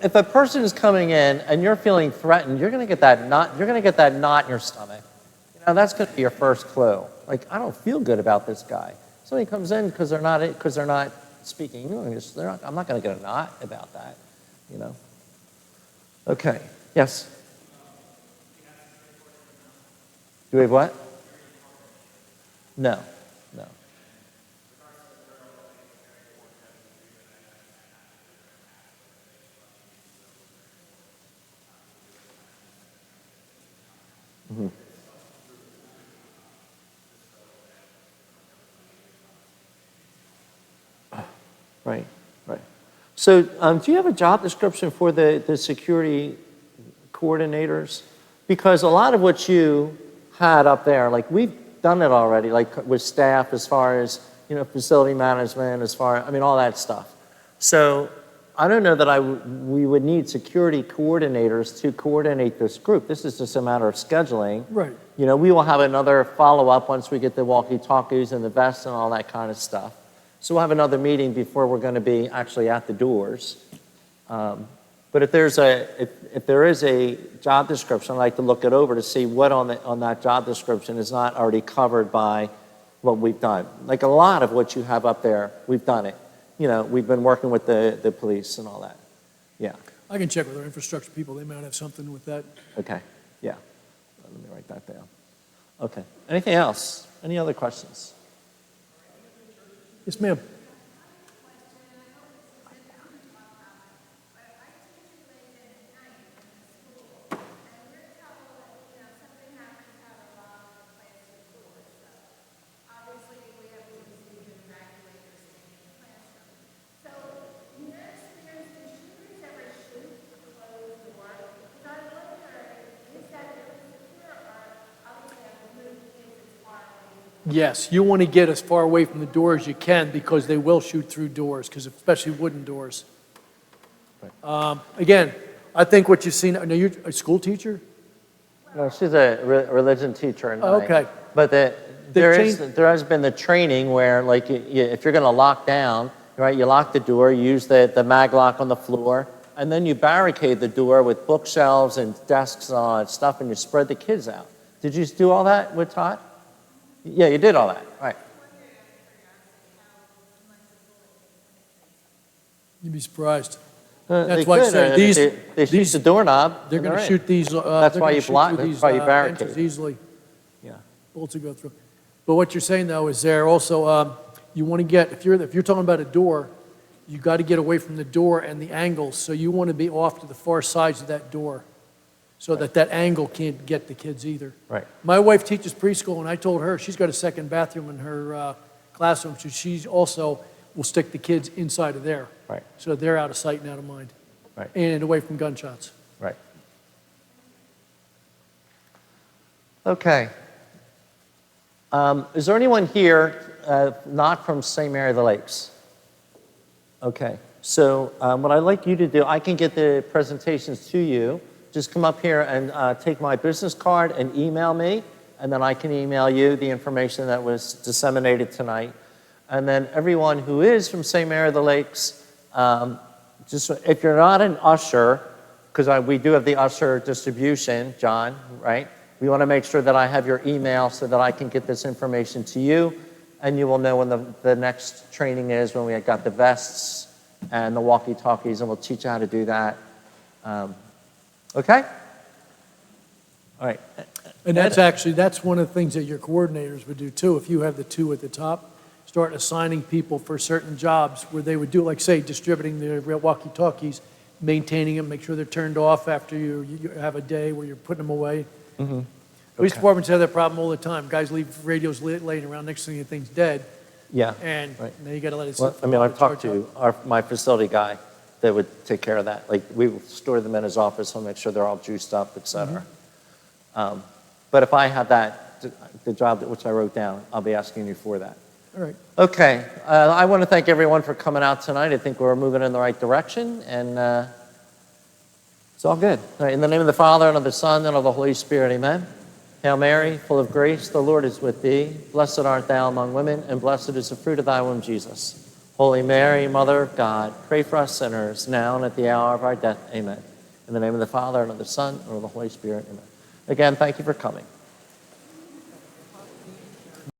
If a person is coming in and you're feeling threatened, you're going to get that knot. You're going to get that knot in your stomach. You know, that's going to be your first clue. Like, I don't feel good about this guy. Somebody comes in because they're not speaking English. I'm not going to get a knot about that. You know. Okay. Yes. Do we have what? No. Mm-hmm. Right. So do you have a job description for the security coordinators? Because a lot of what you had up there, like we've done it already, like with staff as far as, you know, facility management, all that stuff. So I don't know that we would need security coordinators to coordinate this group. This is just a matter of scheduling. Right. You know, we will have another follow-up once we get the walkie-talkies and the vests and all that kind of stuff. So we'll have another meeting before we're going to be actually at the doors. But if there is a job description, I'd like to look it over to see what on that job description is not already covered by what we've done. Like a lot of what you have up there, we've done it. You know, we've been working with the police and all that. Yeah. I can check with our infrastructure people. They might have something with that. Okay. Yeah. Let me write that down. Okay. Anything else? Any other questions? Yes, ma'am. Yes, you want to get as far away from the door as you can because they will shoot through doors, because especially wooden doors. Right. Again, I think what you've seen. Now, you're a school teacher. No, she's a religion teacher. Okay. But there has been the training where, like, if you're going to lock down, right, you lock the door, you use the mag lock on the floor, and then you barricade the door with bookshelves and desks and all that stuff, and you spread the kids out. Did you do all that with Todd? Yeah, you did all that, right. You'd be surprised. That's why I say they shoot the doorknob. They're going to shoot these. That's why you block. That's why you barricade easily. Yeah. Bullets will go through. But what you're saying though is there also you want to get if you're talking about a door, you got to get away from the door and the angles. So you want to be off to the far sides of that door, so that angle can't get the kids either. Right. My wife teaches preschool, and I told her she's got a second bathroom in her classroom, so she also will stick the kids inside of there. Right. So they're out of sight and out of mind. Right. And away from gunshots. Right. Okay. Is there anyone here not from St. Mary of the Lakes? Okay. So what I'd like you to do, I can get the presentations to you. Just come up here and take my business card and email me, and then I can email you the information that was disseminated tonight. And then everyone who is from St. Mary of the Lakes, just if you're not an usher, because we do have the usher distribution, John, right? We want to make sure that I have your email so that I can get this information to you, and you will know when the next training is, when we got the vests and the walkie-talkies, and we'll teach you how to do that. Okay? All right. And that's one of the things that your coordinators would do too. If you have the two at the top, start assigning people for certain jobs where they would do, like say, distributing the walkie-talkies, maintaining them, make sure they're turned off after you have a day where you're putting them away. Mm-hmm. Police departments have that problem all the time. Guys leave radios laying around, next thing the thing's dead. Yeah. And right. now you got to let it sit. Well, I mean, I've talked to my facility guy that would take care of that. Like, we will store them in his office. He'll make sure they're all juiced up, et cetera. Mm-hmm. But if I have the job which I wrote down, I'll be asking you for that. All right. Okay. I want to thank everyone for coming out tonight. I think we're moving in the right direction, and it's all good. All right, in the name of the Father, and of the Son, and of the Holy Spirit, amen. Hail Mary, full of grace, the Lord is with thee. Blessed art thou among women, and blessed is the fruit of thy womb, Jesus. Holy Mary, Mother of God, pray for us sinners, now and at the hour of our death, amen. In the name of the Father, and of the Son, and of the Holy Spirit, amen. Again, thank you for coming.